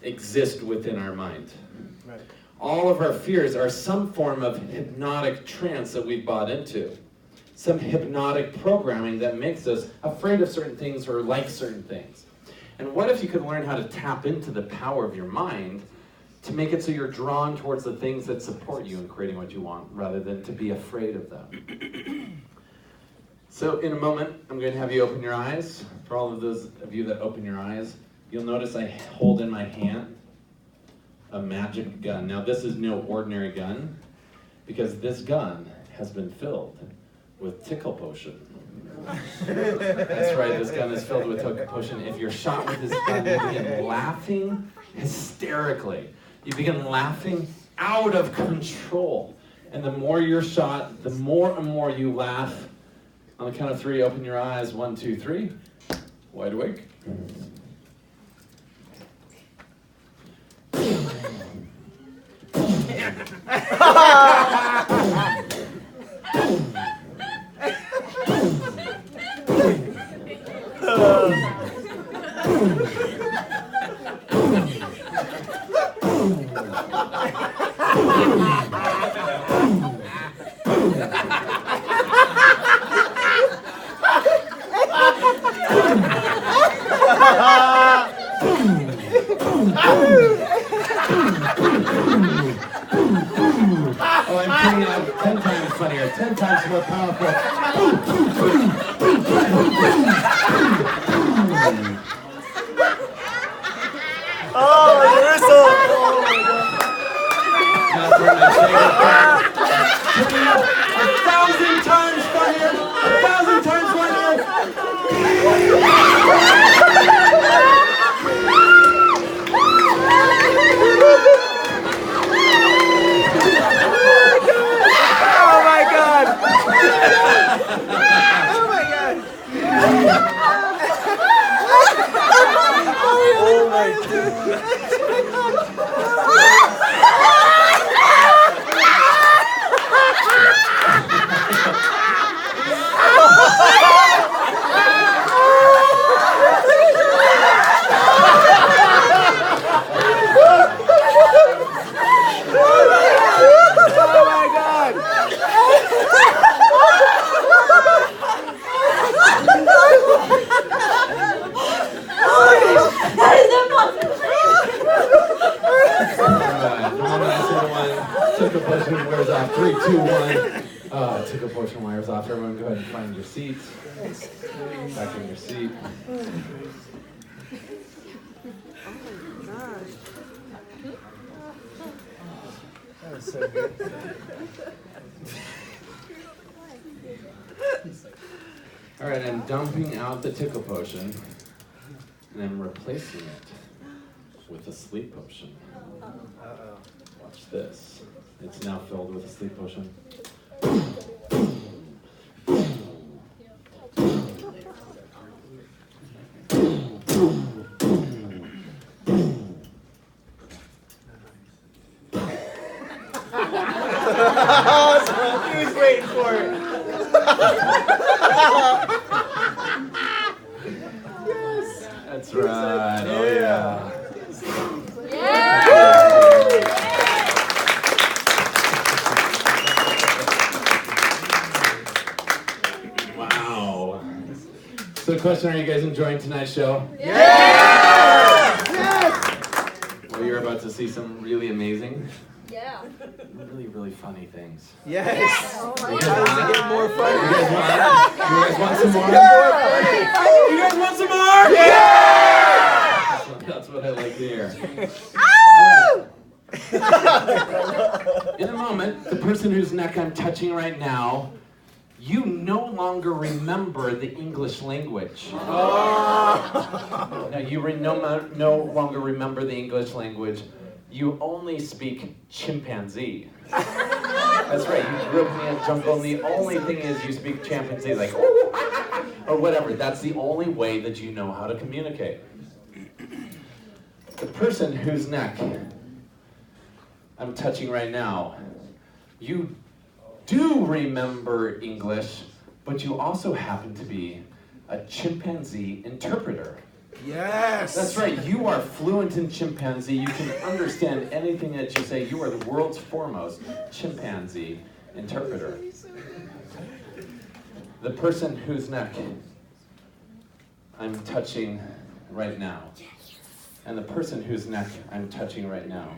exist within our mind. Right. All of our fears are some form of hypnotic trance that we've bought into. Some hypnotic programming that makes us afraid of certain things or like certain things. And what if you could learn how to tap into the power of your mind to make it so you're drawn towards the things that support you in creating what you want, rather than to be afraid of them? So in a moment, I'm going to have you open your eyes. For all of those of you that open your eyes, you'll notice I hold in my hand a magic gun. Now this is no ordinary gun, because this gun has been filled with tickle potion. That's right, this gun is filled with tickle potion. If you're shot with this gun, you begin laughing hysterically. You begin laughing out of control. And the more you're shot, the more and more you laugh. On the count of 3, open your eyes. 1, 2, 3. Wide awake. Oh, I'm putting it out 10 times funnier, 10 times more powerful. Oh, Universal! That's what my favorite part. Putting it out 1,000 times funnier, 1,000 times funnier. Oh my god! Took a potion wears off. 3, 2, 1. Took a potion wears off. Everyone go ahead and find your seats. Back in your seat. That was so good. All right, I'm dumping out the tickle potion, and I'm replacing it with a sleep potion. Uh-oh. Watch this. It's now filled with a sleep potion. He was waiting for it. Yes. That's right. Oh yeah. Wow. So, question: are you guys enjoying tonight's show? Yes! Well, you're about to see some really amazing, Yeah. really, really funny things. Yes. Oh How my does it get more You fun? guys want some more? You guys want some more? That's what I like to hear. In a moment, the person whose neck I'm touching right now, you no longer remember the English language. No, you no longer remember the English language. You only speak chimpanzee. That's right, you grew up in the jungle, and the only thing is you speak chimpanzee, like, or whatever. That's the only way that you know how to communicate. The person whose neck I'm touching right now, you do remember English, but you also happen to be a chimpanzee interpreter. Yes. That's right, you are fluent in chimpanzee. You can understand anything that you say. You are the world's foremost chimpanzee interpreter. The person whose neck I'm touching right now, and the person whose neck I'm touching right now,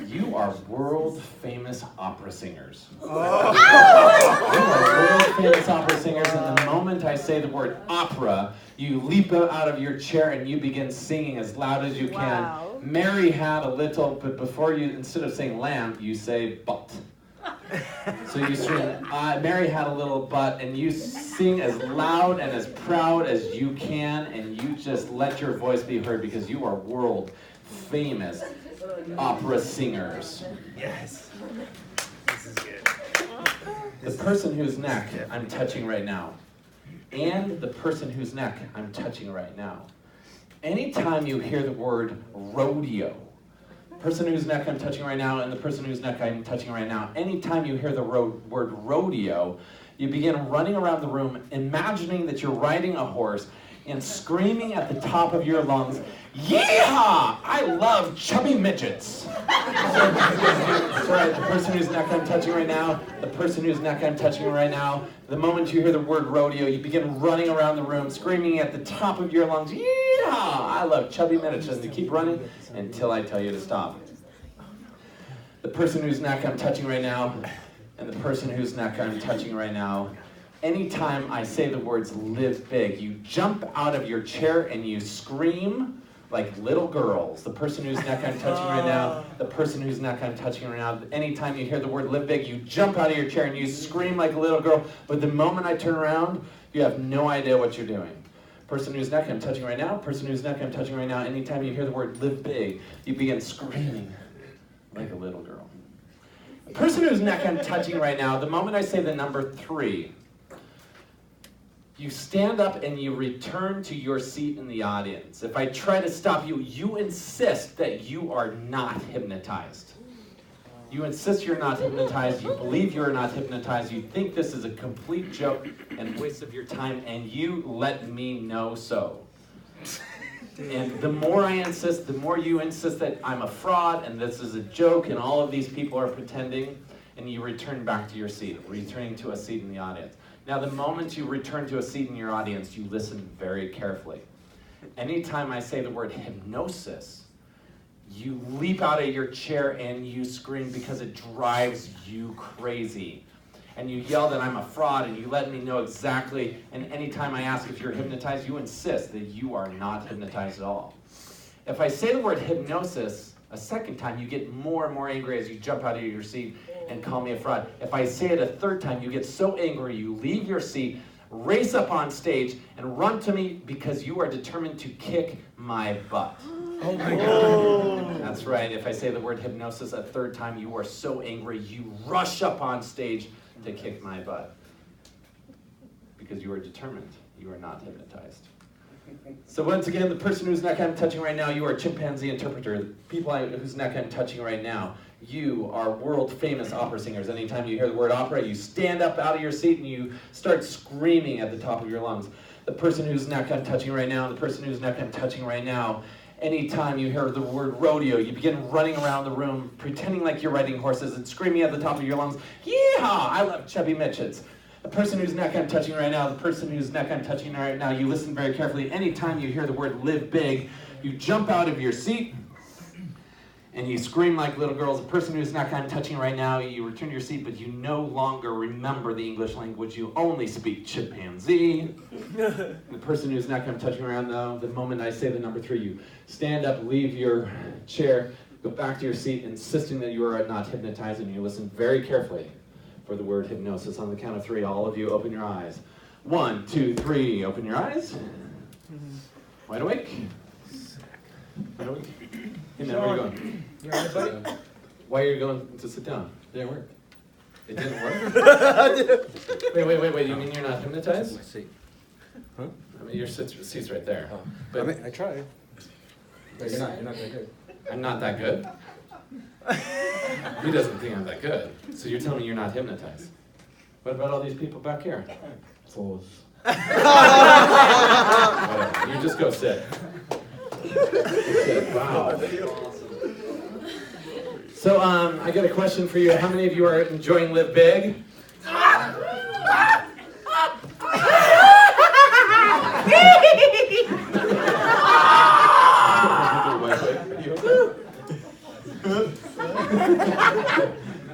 you are world famous opera singers. You are world famous opera singers, and the moment I say the word opera, you leap out of your chair and you begin singing as loud as you can. Wow. Mary had a little, but before you, instead of saying lamb, you say butt. So you sing, Mary had a little butt, and you sing as loud and as proud as you can, and you just let your voice be heard because you are world famous opera singers. Yes. This is good. The person whose neck I'm touching right now, and the person whose neck I'm touching right now. Anytime you hear the word rodeo, person whose neck I'm touching right now and the person whose neck I'm touching right now, anytime you hear the word rodeo, you begin running around the room imagining that you're riding a horse and screaming at the top of your lungs, "Yeehaw! I love chubby midgets." That's right, the person whose neck I'm touching right now, the person whose neck I'm touching right now, the moment you hear the word rodeo, you begin running around the room screaming at the top of your lungs, "Yeehaw! I love chubby midgets," and you keep running until I tell you to stop. The person whose neck I'm touching right now, and the person whose neck I'm touching right now, anytime I say the words live big, you jump out of your chair and you scream like little girls. The person whose neck I'm touching right now, the person whose neck I'm touching right now, anytime you hear the word live big, you jump out of your chair and you scream like a little girl, but the moment I turn around, you have no idea what you're doing. Person whose neck I'm touching right now, person whose neck I'm touching right now, anytime you hear the word live big, you begin screaming like a little girl. The person whose neck I'm touching right now, the moment I say the number 3, You stand up and you return to your seat in the audience. If I try to stop you, you insist that you are not hypnotized. You insist you're not hypnotized, you believe you're not hypnotized, you think this is a complete joke and waste of your time, and you let me know so. And the more I insist, the more you insist that I'm a fraud and this is a joke and all of these people are pretending, and you return back to your seat, returning to a seat in the audience. Now, the moment you return to a seat in your audience, you listen very carefully. Anytime I say the word hypnosis, you leap out of your chair and you scream because it drives you crazy. And you yell that I'm a fraud and you let me know exactly, and anytime I ask if you're hypnotized, you insist that you are not hypnotized at all. If I say the word hypnosis a second time, you get more and more angry as you jump out of your seat and call me a fraud. If I say it a third time, you get so angry, you leave your seat, race up on stage, and run to me because you are determined to kick my butt. Oh my God. That's right. If I say the word hypnosis a third time, you are so angry, you rush up on stage to kick my butt. Because you are determined. You are not hypnotized. So once again, the person whose neck I'm touching right now, you are a chimpanzee interpreter. The people whose neck I'm touching right now, you are world famous opera singers. Anytime you hear the word opera, you stand up out of your seat and you start screaming at the top of your lungs. The person whose neck I'm touching right now, the person whose neck I'm touching right now, anytime you hear the word rodeo, you begin running around the room, pretending like you're riding horses and screaming at the top of your lungs, "Yeehaw! I love chubby midgets." The person whose neck I'm touching right now, the person whose neck I'm touching right now, you listen very carefully. Anytime you hear the word live big, you jump out of your seat and you scream like little girls. The person whose neck I'm touching right now, you return to your seat, but you no longer remember the English language. You only speak chimpanzee. The person whose neck I'm touching around now, the moment I say the number 3, you stand up, leave your chair, go back to your seat, insisting that you are not hypnotized, and you listen very carefully for the word hypnosis. On the count of 3, all of you open your eyes. 1, 2, 3, open your eyes. Wide awake. Wide awake. Hey man, where are you going? You all right, buddy? Why are you going to sit down? It didn't work. It didn't work? Wait, you mean you're not hypnotized? Huh? I mean, your seat's right there. Oh. But I mean, I tried. But you're not that good. I'm not that good? He doesn't think I'm that good. So you're telling me you're not hypnotized. What about all these people back here? Fools. Whatever. You just go sit. Wow. So, I got a question for you. How many of you are enjoying Live Big?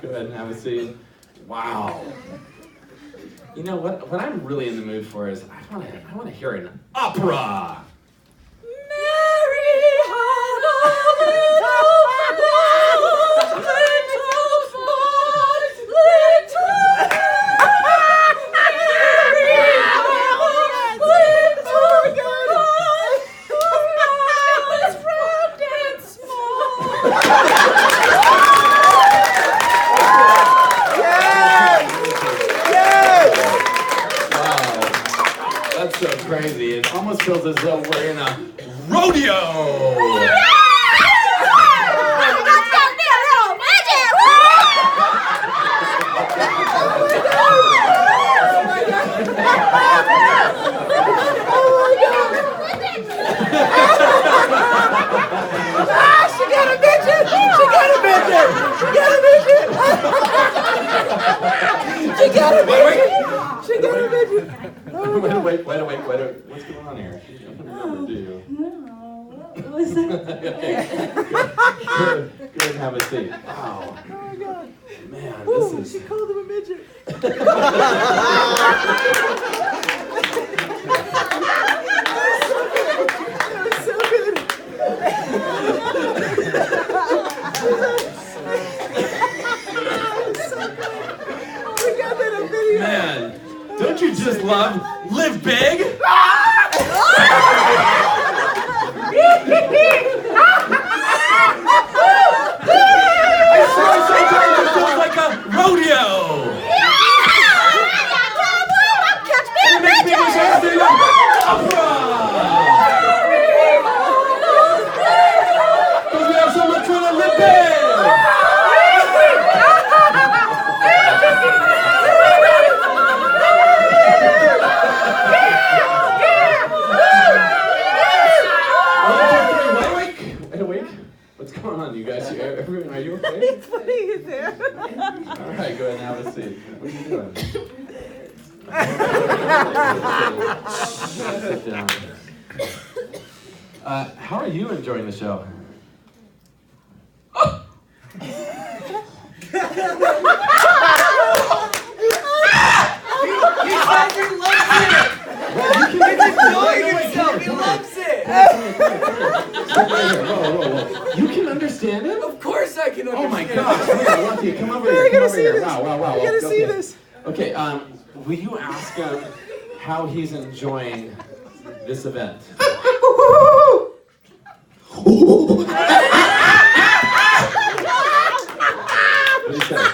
Go ahead and have a seat. Wow. You know what I'm really in the mood for is I want to hear an opera. That's so crazy. It almost feels as though we're in a rodeo. Wait. What's going on here? You don't remember, do you? No, what was that? Okay. Go ahead and have a seat. Wow. Oh my God. Man, Ooh, this she is... called him a midget. That was so good. Oh, we got that on video. Man, don't you just love Live Big? I swear sometimes it feels like a rodeo. Catch me! on, you guys? Everyone, are you okay? It's funny he's there. All right, go ahead and have a seat. What are you doing? Sit down. How are you enjoying the show? He loves it! Whoa. You can understand it? Of course I can understand. Oh my gosh, man, Lucky, come over here. I Come gotta over see here. this. Wow. I gotta see Okay. this. Okay, will you ask him how he's enjoying this event? What do you say?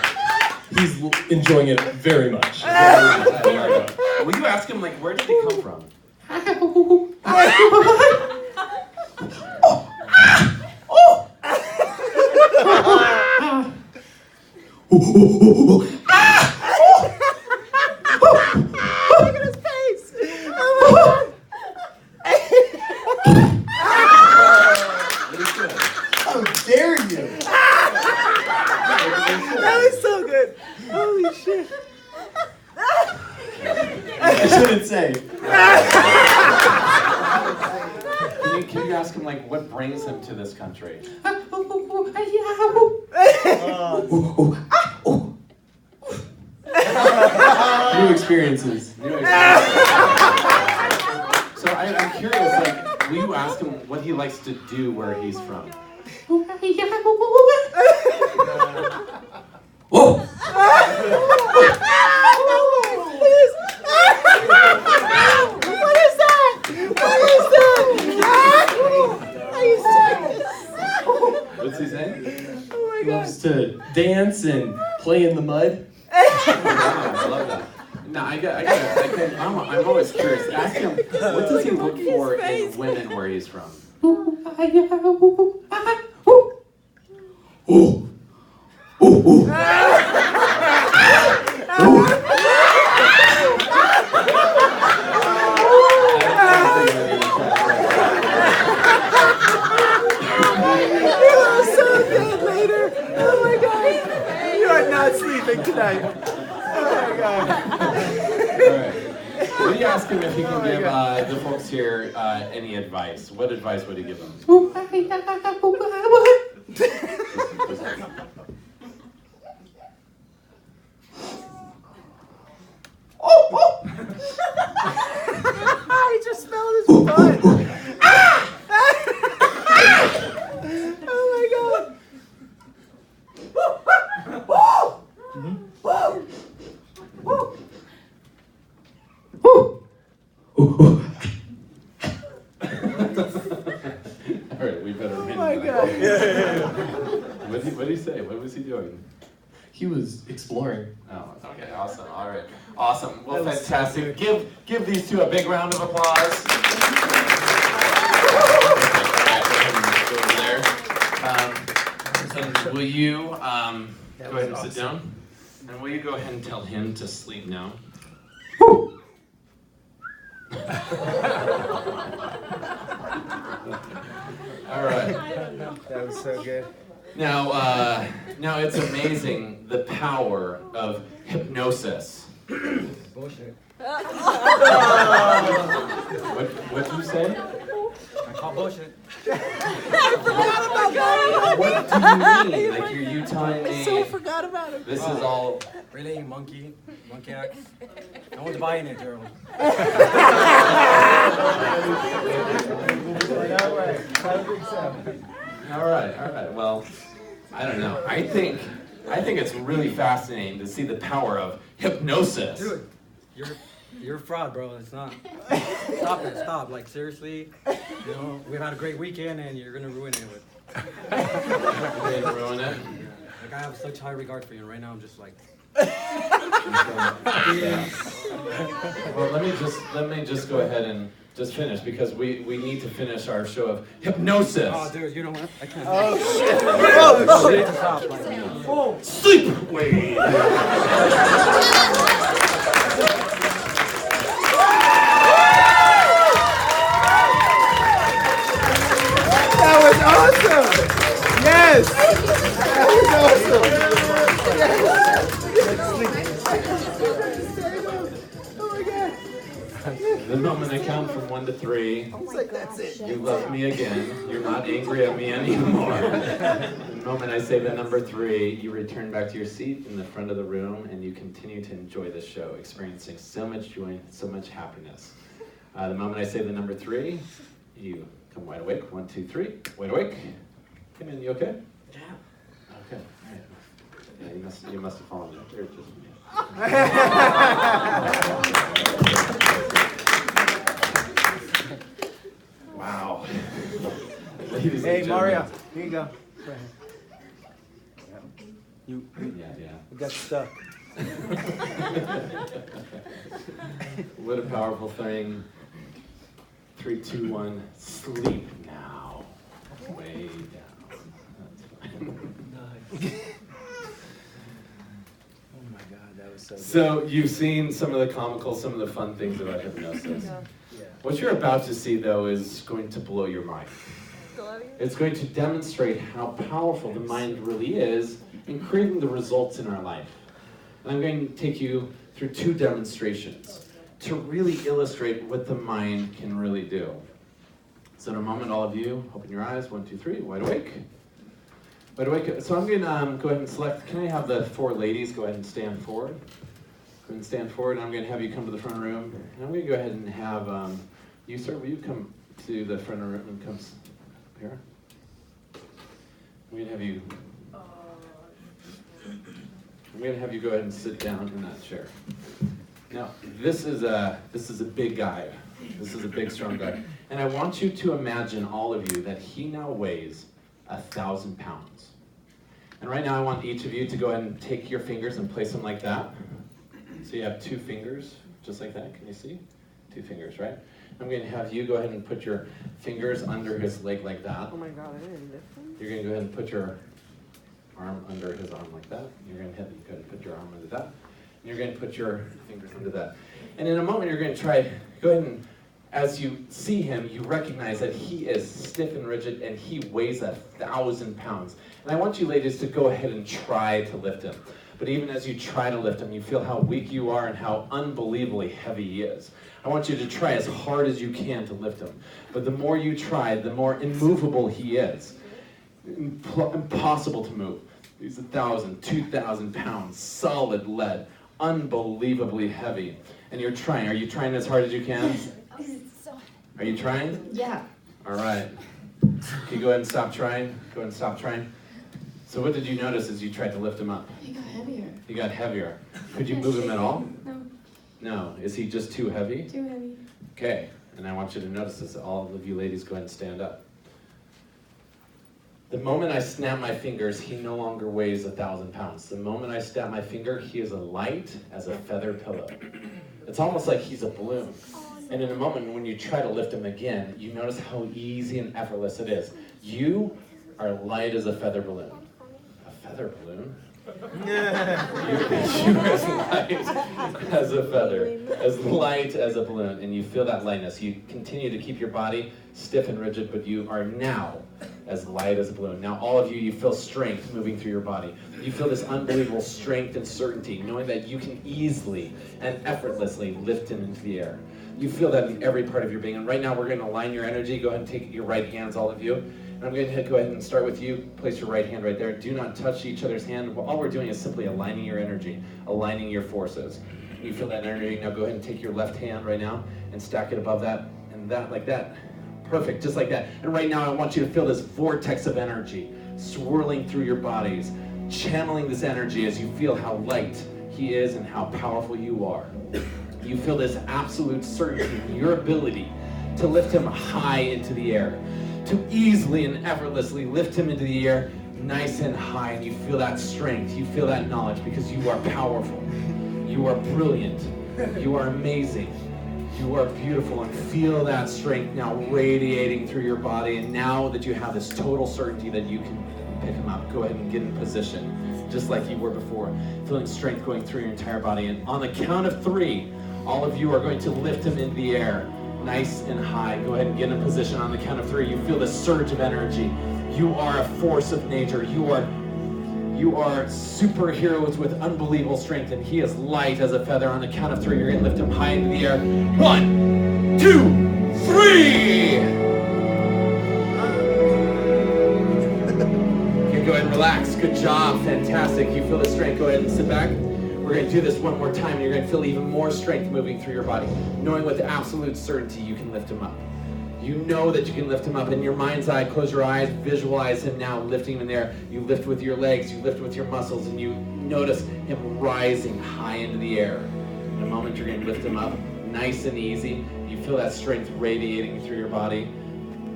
He's enjoying it very much. Will you ask him, like, where did he come from? Look at his face. Oh What do you say? How dare you? that was so good. Holy shit. I shouldn't say. Can you ask him, like, what brings him to this country? New experiences. So I'm curious, like, will you ask him what he likes to do where he's from? What is that? What is that? Are you serious? What's he saying? Oh my He god. loves to dance and play in the mud. I love that. No, I'm always curious. Ask him, what does he look for in women where he's from? You are so good later. Oh my god. You are not sleeping tonight. Oh my god. All right. Will you ask him if he can give the folks here any advice? What advice would he give them? I just smelled his butt. Oh my god. All right, we better. Oh my god. What did he say? What was he doing? He was exploring. Oh, okay, awesome. All right, awesome. Well, fantastic. Give these two a big round of applause. Go over there. So will you go ahead and sit down? And will you go ahead and tell him to sleep now? All right. That was so good. Now it's amazing the power of hypnosis. Bullshit. What did you say? I call bullshit. What do you mean? Like you telling me So forgot about him. this is all? Really, monkey act. No one's buying it, Gerald. All right. Well, I don't know. I think it's really fascinating to see the power of hypnosis. Dude, you're a fraud, bro. It's not. Stop it. Stop. Like, seriously. You know, we've had a great weekend and you're gonna ruin it with. You didn't ruin it. Like, I have such high regard for you, and right now I'm just like. Well, let me just go ahead and just finish because we need to finish our show of hypnosis. Oh, dude, you know what? I can't. Oh shit. Stop. Like, Sleep. Wait. That was awesome. Yes. The moment I count from 1 to 3, It's like, that's it. you love me again. You're not angry at me anymore. The moment I say the number 3, you return back to your seat in the front of the room and you continue to enjoy the show, experiencing so much joy and so much happiness. The moment I say the number 3, you come wide awake. 1, 2, 3. Wide awake. Come in. You okay? Yeah. Okay. All right. Yeah, you must have fallen there. You're just me. Wow. Ladies Hey, and Mario, gentlemen. here you go. You Yeah. got stuck. What a powerful thing. 3, 2, 1. Sleep now. Way down. That's fine. Oh my God, that was so good. So you've seen some of the comical, some of the fun things about hypnosis. Yeah. What you're about to see, though, is going to blow your mind. It's going to demonstrate how powerful the mind really is in creating the results in our life. And I'm going to take you through 2 demonstrations to really illustrate what the mind can really do. So in a moment, all of you, open your eyes. 1, 2, 3, wide awake. Wide awake. So I'm going to go ahead and select, can I have the 4 ladies go ahead and stand forward? Go ahead and stand forward, and I'm going to have you come to the front of the room. And I'm going to go ahead and have you, sir, will you come to the front of the room and come here? I'm going to have you go ahead and sit down in that chair. Now, this is a big guy. This is a big, strong guy. And I want you to imagine, all of you, that he now weighs 1,000 pounds. And right now I want each of you to go ahead and take your fingers and place them like that. So you have 2 fingers, just like that. Can you see? 2 fingers, right? I'm going to have you go ahead and put your fingers under his leg like that. Oh my God, I didn't lift him. You're going to go ahead and put your arm under his arm like that. You're going to go ahead and put your arm under that. And you're going to put your fingers under that. And in a moment, you're going to try, go ahead and, as you see him, you recognize that he is stiff and rigid and he weighs 1,000 pounds. And I want you ladies to go ahead and try to lift him. But even as you try to lift him, you feel how weak you are and how unbelievably heavy he is. I want you to try as hard as you can to lift him. But the more you try, the more immovable he is. Impossible to move. He's 1,000, 2,000 pounds, solid lead, unbelievably heavy. And you're trying. Are you trying as hard as you can? Are you trying? Yeah. All right. Can you go ahead and stop trying? Go ahead and stop trying. So what did you notice as you tried to lift him up? He got heavier. He got heavier. Could you move him at all? No, No. Is he just too heavy? too heavy. Okay. And I want you to notice this. All of you ladies, go ahead and stand up. The moment I snap my fingers, he no longer weighs 1,000 pounds. The moment I snap my finger, he is as light as a feather pillow. It's almost like he's a balloon. And in a moment, when you try to lift him again, you notice how easy and effortless it is. You are light as a feather balloon. A feather balloon? You're as light as a feather, as light as a balloon, and you feel that lightness. You continue to keep your body stiff and rigid, but you are now as light as a balloon. Now all of you, you feel strength moving through your body. You feel this unbelievable strength and certainty, knowing that you can easily and effortlessly lift him into the air. You feel that in every part of your being. And right now we're going to align your energy. Go ahead and take your right hands, all of you. And I'm going to go ahead and start with you. Place your right hand right there. Do not touch each other's hand. All we're doing is simply aligning your energy, aligning your forces. You feel that energy. Now go ahead and take your left hand right now and stack it above that and that, like that. Perfect, just like that. And right now I want you to feel this vortex of energy swirling through your bodies, channeling this energy as you feel how light he is and how powerful you are. You feel this absolute certainty in your ability to lift him high into the air, to easily and effortlessly lift him into the air nice and high, and you feel that strength, you feel that knowledge, because you are powerful, you are brilliant, you are amazing, you are beautiful, and feel that strength now radiating through your body. And now that you have this total certainty that you can pick him up, go ahead and get in position, just like you were before, feeling strength going through your entire body. And on the count of 3, all of you are going to lift him in the air, nice and high. Go ahead and get in position. On the count of 3, you feel the surge of energy. You are a force of nature. You You are superheroes with unbelievable strength, and he is light as a feather. On the count of 3, you're going to lift him high into the air. 1, 2, 3! Okay, go ahead and relax. Good job. Fantastic. You feel the strength. Go ahead and sit back. We're going to do this one more time, and you're going to feel even more strength moving through your body, knowing with absolute certainty you can lift him up. You know that you can lift him up. In your mind's eye, close your eyes, visualize him now lifting him in the air. You lift with your legs, you lift with your muscles, and you notice him rising high into the air. In a moment, you're going to lift him up, nice and easy. You feel that strength radiating through your body.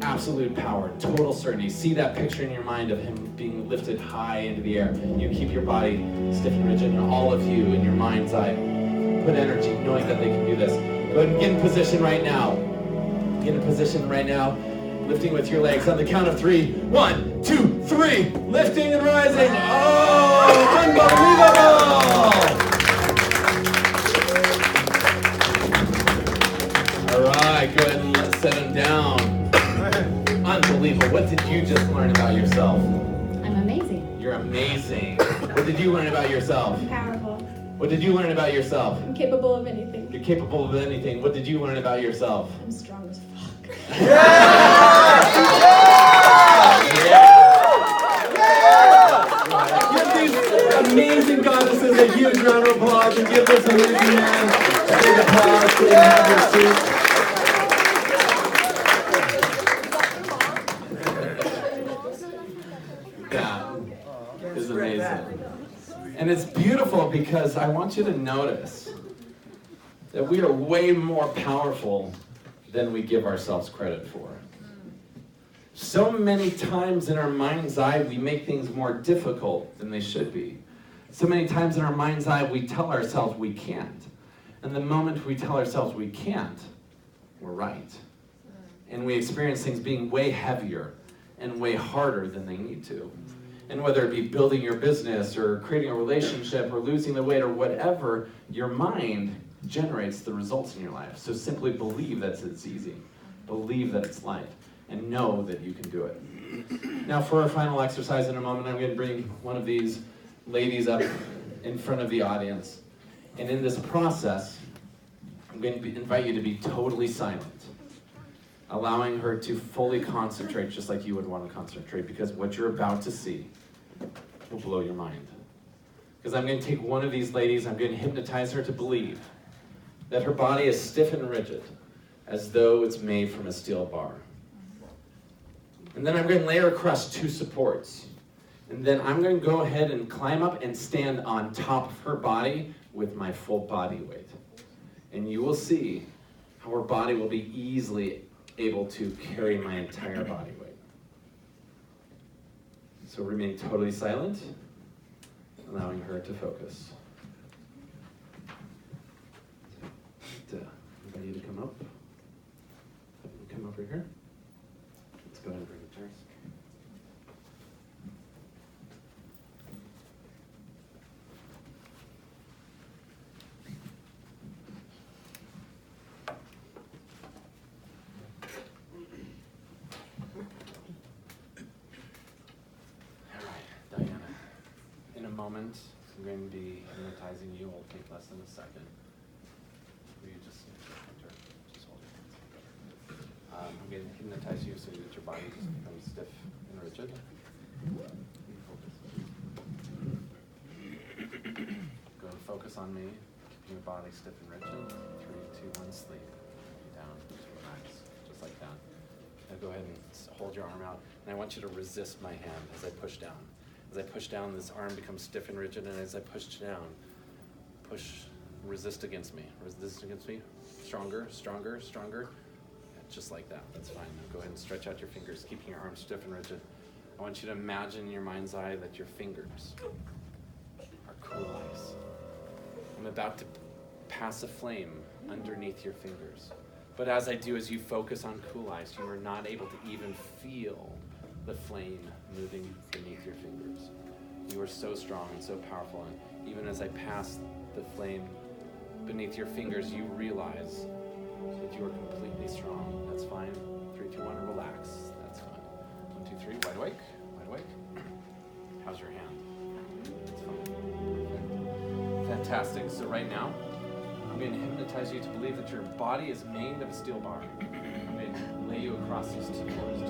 Absolute power, total certainty. See that picture in your mind of him being lifted high into the air. You keep your body stiff and rigid, and all of you in your mind's eye put energy, knowing that they can do this. Go ahead and get in position right now. Get in position right now, lifting with your legs. On the count of 3, 1, 2, 3, lifting and rising. Oh, unbelievable! All right, go ahead and let's set him down. Unbelievable. What did you just learn about yourself? I'm amazing. You're amazing. What did you learn about yourself? I'm powerful. What did you learn about yourself? I'm capable of anything. You're capable of anything. What did you learn about yourself? I'm strong as fuck. Give these amazing goddesses a huge round of applause and give this amazing man a big applause. Please have your seat. That is amazing. And it's beautiful because I want you to notice that we are way more powerful than we give ourselves credit for. So many times in our mind's eye, we make things more difficult than they should be. So many times in our mind's eye, we tell ourselves we can't. And the moment we tell ourselves we can't, we're right. And we experience things being way heavier and way harder than they need to. And whether it be building your business or creating a relationship or losing the weight or whatever, your mind generates the results in your life. So simply believe that it's easy. Believe that it's light. And know that you can do it. Now for our final exercise in a moment, I'm going to bring one of these ladies up in front of the audience. And in this process, I'm going to invite you to be totally silent. Allowing her to fully concentrate just like you would want to concentrate, because what you're about to see will blow your mind. Because I'm going to take one of these ladies, I'm going to hypnotize her to believe that her body is stiff and rigid, as though it's made from a steel bar. And then I'm going to lay her across 2 supports. And then I'm going to go ahead and climb up and stand on top of her body with my full body weight. And you will see how her body will be easily able to carry my entire body weight. So remain totally silent, allowing her to focus. I need you to come up. Come over here. Let's go ahead and bring the chairs. Moment. I'm going to be hypnotizing you. It'll take less than a second. Will you just hold your hands? I'm going to hypnotize you so that your body just becomes stiff and rigid. Go and focus on me. Keeping your body stiff and rigid. 3, 2, 1, sleep. Down. Just relax. Just like that. Now go ahead and hold your arm out. And I want you to resist my hand as I push down. As I push down, this arm becomes stiff and rigid, and as I push down, resist against me. Resist against me. Stronger, stronger, stronger. Yeah, just like that. That's fine. Now go ahead and stretch out your fingers, keeping your arms stiff and rigid. I want you to imagine in your mind's eye that your fingers are cool ice. I'm about to pass a flame underneath your fingers. But as I do, as you focus on cool ice, you are not able to even feel the flame moving beneath your fingers. You are so strong and so powerful, and even as I pass the flame beneath your fingers, you realize that you are completely strong. That's fine. 3, 2, 1, relax. That's fine. 1, 2, 3, wide awake, wide awake. How's your hand? Fantastic. So right now, I'm going to hypnotize you to believe that your body is made of a steel bar. I'm going to lay you across these two supports and you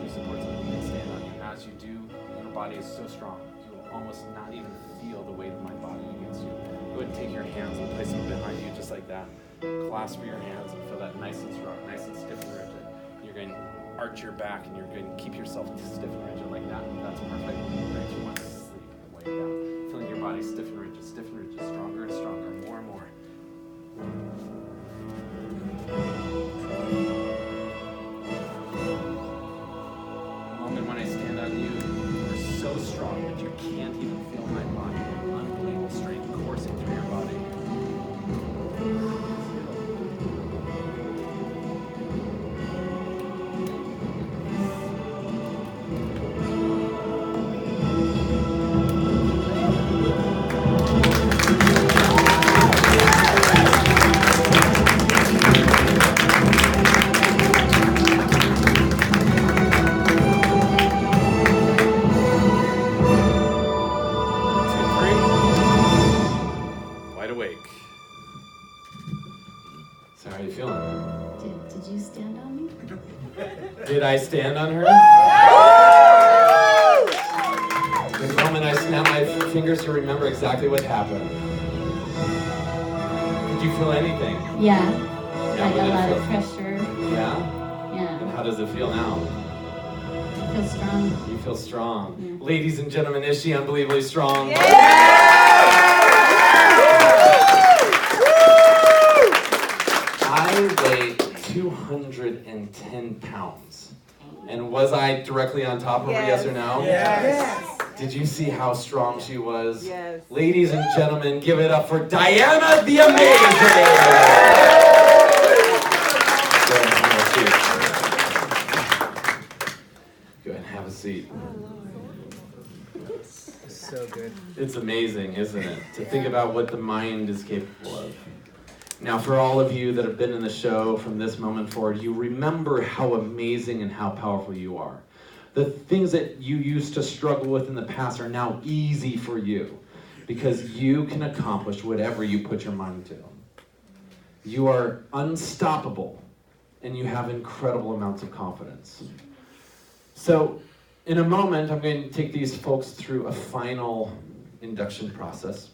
can stand on. And as you do, your body is so strong, you will almost not even feel the weight of my body against you. Go ahead and take your hands and place them behind you just like that. Clasp your hands and feel that nice and strong, nice and stiff and rigid. You're going to arch your back and you're going to keep yourself stiff and rigid like that. That's perfect. Great. You want to sleep way down. Feeling your body stiff and rigid, stronger and stronger, more and more. The moment when I stand on you, you are so strong that you can't even feel my body. Unbelievable strength coursing through your body. Did I stand on her? The moment I snap my fingers to remember exactly what happened. Did you feel anything? Yeah. Yeah, Like a lot of pressure. Yeah? Yeah. And how does it feel now? I feel strong. You feel strong. Yeah. Ladies and gentlemen, is she unbelievably strong? I weigh 210 pounds. And was I directly on top of her, yes or no? Yes. Did you see how strong she was? Yes. Ladies and gentlemen, give it up for Diana the Amazing! Go ahead and have a seat. So good. It's amazing, isn't it? To think about what the mind is capable of. Now, for all of you that have been in the show from this moment forward, you remember how amazing and how powerful you are. The things that you used to struggle with in the past are now easy for you because you can accomplish whatever you put your mind to. You are unstoppable and you have incredible amounts of confidence. So, in a moment, I'm going to take these folks through a final induction process,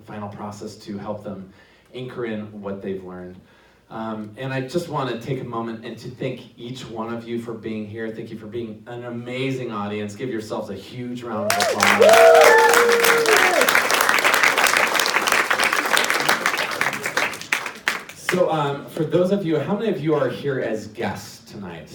to help them anchor in what they've learned. And I just want to take a moment and to thank each one of you for being here. Thank you for being an amazing audience. Give yourselves a huge round of applause. So for those of you, how many of you are here as guests tonight?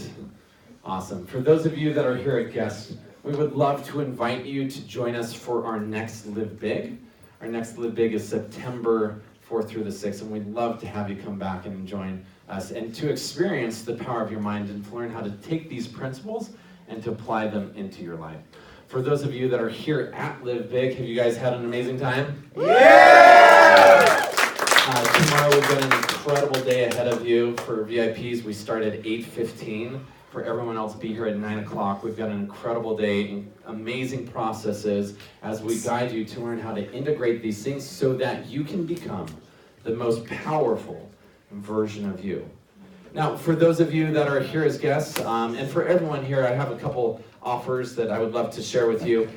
Awesome. For those of you that are here as guests, we would love to invite you to join us for our next Live Big. Our next Live Big is September 4th through the 6th, and we'd love to have you come back and join us and to experience the power of your mind and to learn how to take these principles and to apply them into your life. For those of you that are here at Live Big, have you guys had an amazing time? Yeah! Tomorrow we've got an incredible day ahead of you. For VIPs, we start at 8:15. For everyone else, be here at 9 o'clock. We've got an incredible day, amazing processes as we guide you to learn how to integrate these things so that you can become the most powerful version of you. Now, for those of you that are here as guests, and for everyone here, I have a couple offers that I would love to share with you.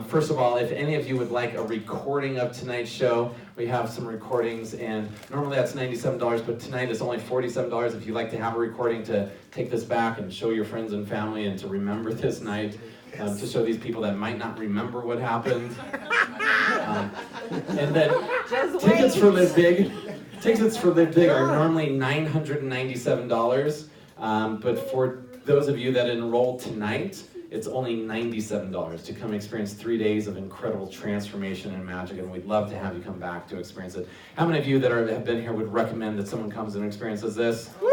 First of all, if any of you would like a recording of tonight's show, we have some recordings, and normally that's $97, but tonight it's only $47 if you'd like to have a recording to take this back and show your friends and family and to remember this night, to show these people that might not remember what happened. And then tickets for Live Big. Tickets for Live Big are normally $997, but for those of you that enroll tonight, it's only $97 to come experience 3 days of incredible transformation and magic, and we'd love to have you come back to experience it. How many of you that have been here would recommend that someone comes and experiences this? Woo!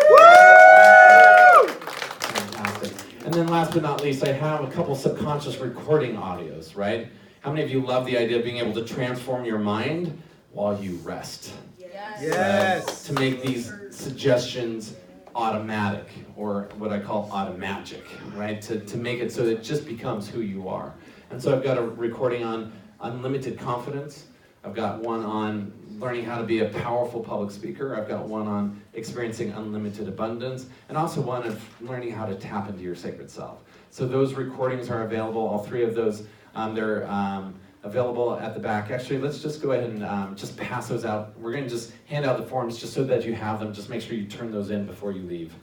Fantastic. And then last but not least, I have a couple subconscious recording audios, right? How many of you love the idea of being able to transform your mind while you rest? Yes. To make these suggestions automatic, or what I call automagic, right? To make it so that it just becomes who you are. And so I've got a recording on unlimited confidence. I've got one on learning how to be a powerful public speaker. I've got one on experiencing unlimited abundance, and also one of learning how to tap into your sacred self. So those recordings are available, all three of those. They're available at the back. Actually, let's just go ahead and just pass those out. We're going to just hand out the forms just so that you have them. Just make sure you turn those in before you leave.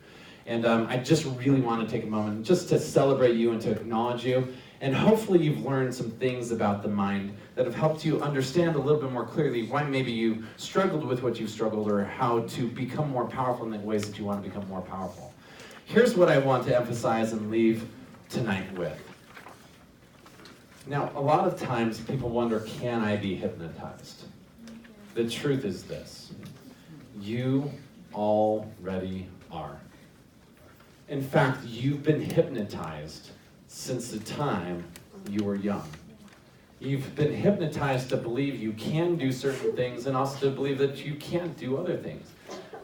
And I just really want to take a moment just to celebrate you and to acknowledge you. And hopefully you've learned some things about the mind that have helped you understand a little bit more clearly why maybe you struggled with what you've struggled, or how to become more powerful in the ways that you want to become more powerful. Here's what I want to emphasize and leave tonight with. Now, a lot of times people wonder, can I be hypnotized? The truth is this: you already are. In fact, you've been hypnotized since the time you were young. You've been hypnotized to believe you can do certain things, and also to believe that you can't do other things.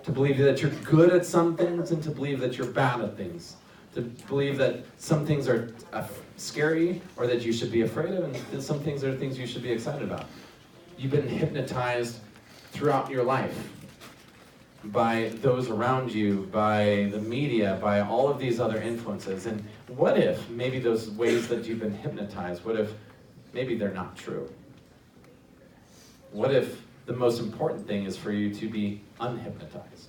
To believe that you're good at some things, and to believe that you're bad at things. To believe that some things are scary, or that you should be afraid of, and some things are things you should be excited about. You've been hypnotized throughout your life by those around you, by the media, by all of these other influences. And what if maybe those ways that you've been hypnotized, what if maybe they're not true? What if the most important thing is for you to be unhypnotized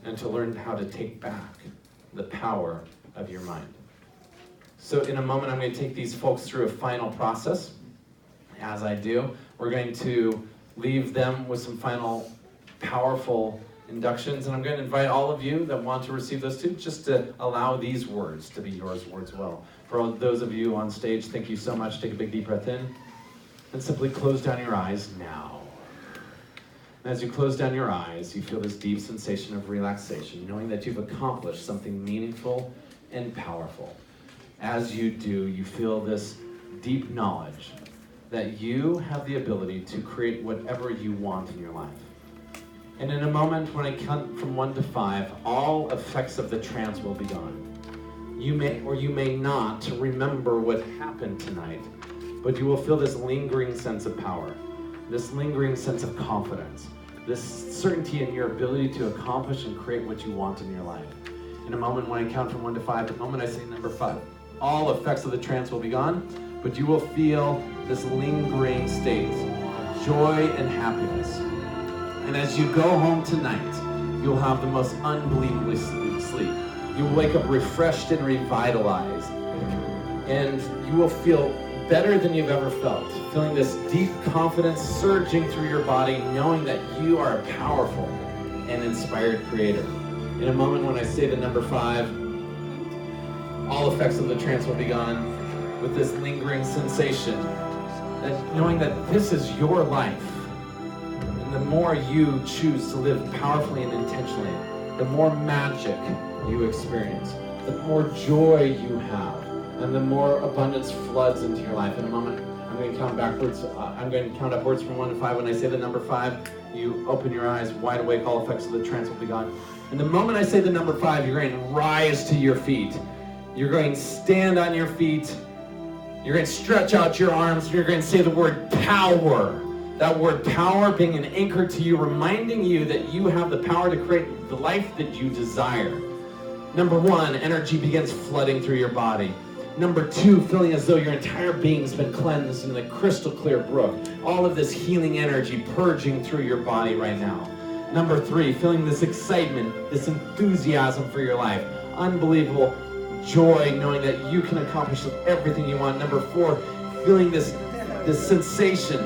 and to learn how to take back the power of your mind? So in a moment, I'm going to take these folks through a final process. As I do, we're going to leave them with some final powerful inductions, and I'm going to invite all of you that want to receive those too, just to allow these words to be yours words well. For all those of you on stage, thank you so much. Take a big deep breath in, and simply close down your eyes now. And as you close down your eyes, you feel this deep sensation of relaxation, knowing that you've accomplished something meaningful and powerful. As you do, you feel this deep knowledge that you have the ability to create whatever you want in your life. And in a moment, when I count from 1 to 5, all effects of the trance will be gone. You may or you may not remember what happened tonight, but you will feel this lingering sense of power, this lingering sense of confidence, this certainty in your ability to accomplish and create what you want in your life. In a moment, when I count from 1 to 5, the moment I say number 5, all effects of the trance will be gone, but you will feel this lingering state of joy and happiness. And as you go home tonight, you'll have the most unbelievably sleep. You'll wake up refreshed and revitalized. And you will feel better than you've ever felt, feeling this deep confidence surging through your body, knowing that you are a powerful and inspired creator. In a moment, when I say the number 5, all effects of the trance will be gone, with this lingering sensation, that knowing that this is your life. And the more you choose to live powerfully and intentionally, the more magic you experience, the more joy you have, and the more abundance floods into your life. In a moment, I'm going to count backwards. I'm going to count upwards from 1 to 5. When I say the number 5, you open your eyes wide awake. All effects of the trance will be gone. And the moment I say the number 5, you're going to rise to your feet. You're going to stand on your feet. You're going to stretch out your arms. You're going to say the word power. That word power being an anchor to you, reminding you that you have the power to create the life that you desire. Number 1, energy begins flooding through your body. Number 2, feeling as though your entire being's been cleansed in the crystal clear brook. All of this healing energy purging through your body right now. Number 3, feeling this excitement, this enthusiasm for your life. Unbelievable joy, knowing that you can accomplish everything you want. Number 4, feeling this sensation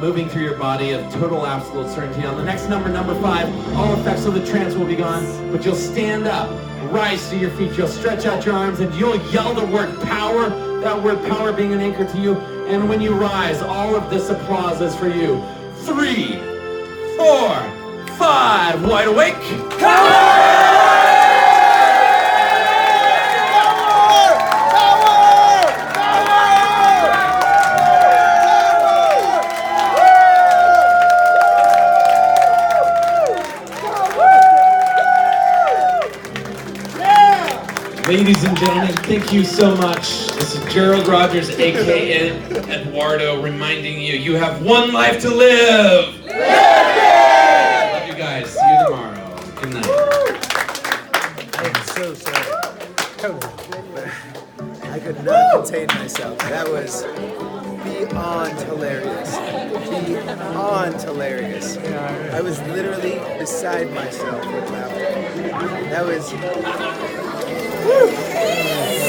moving through your body of total absolute certainty. On the next number, number 5, all effects of the trance will be gone, but you'll stand up, rise to your feet, you'll stretch out your arms, and you'll yell the word power, that word power being an anchor to you. And when you rise, all of this applause is for you. 3, 4, 5, wide awake. Power! Ladies and gentlemen, thank you so much. This is Gerald Rogers, aka Eduardo, reminding you, you have one life to live. I could not contain myself. That was beyond hilarious. Beyond hilarious. I was literally beside myself with laughter. That was... Woo!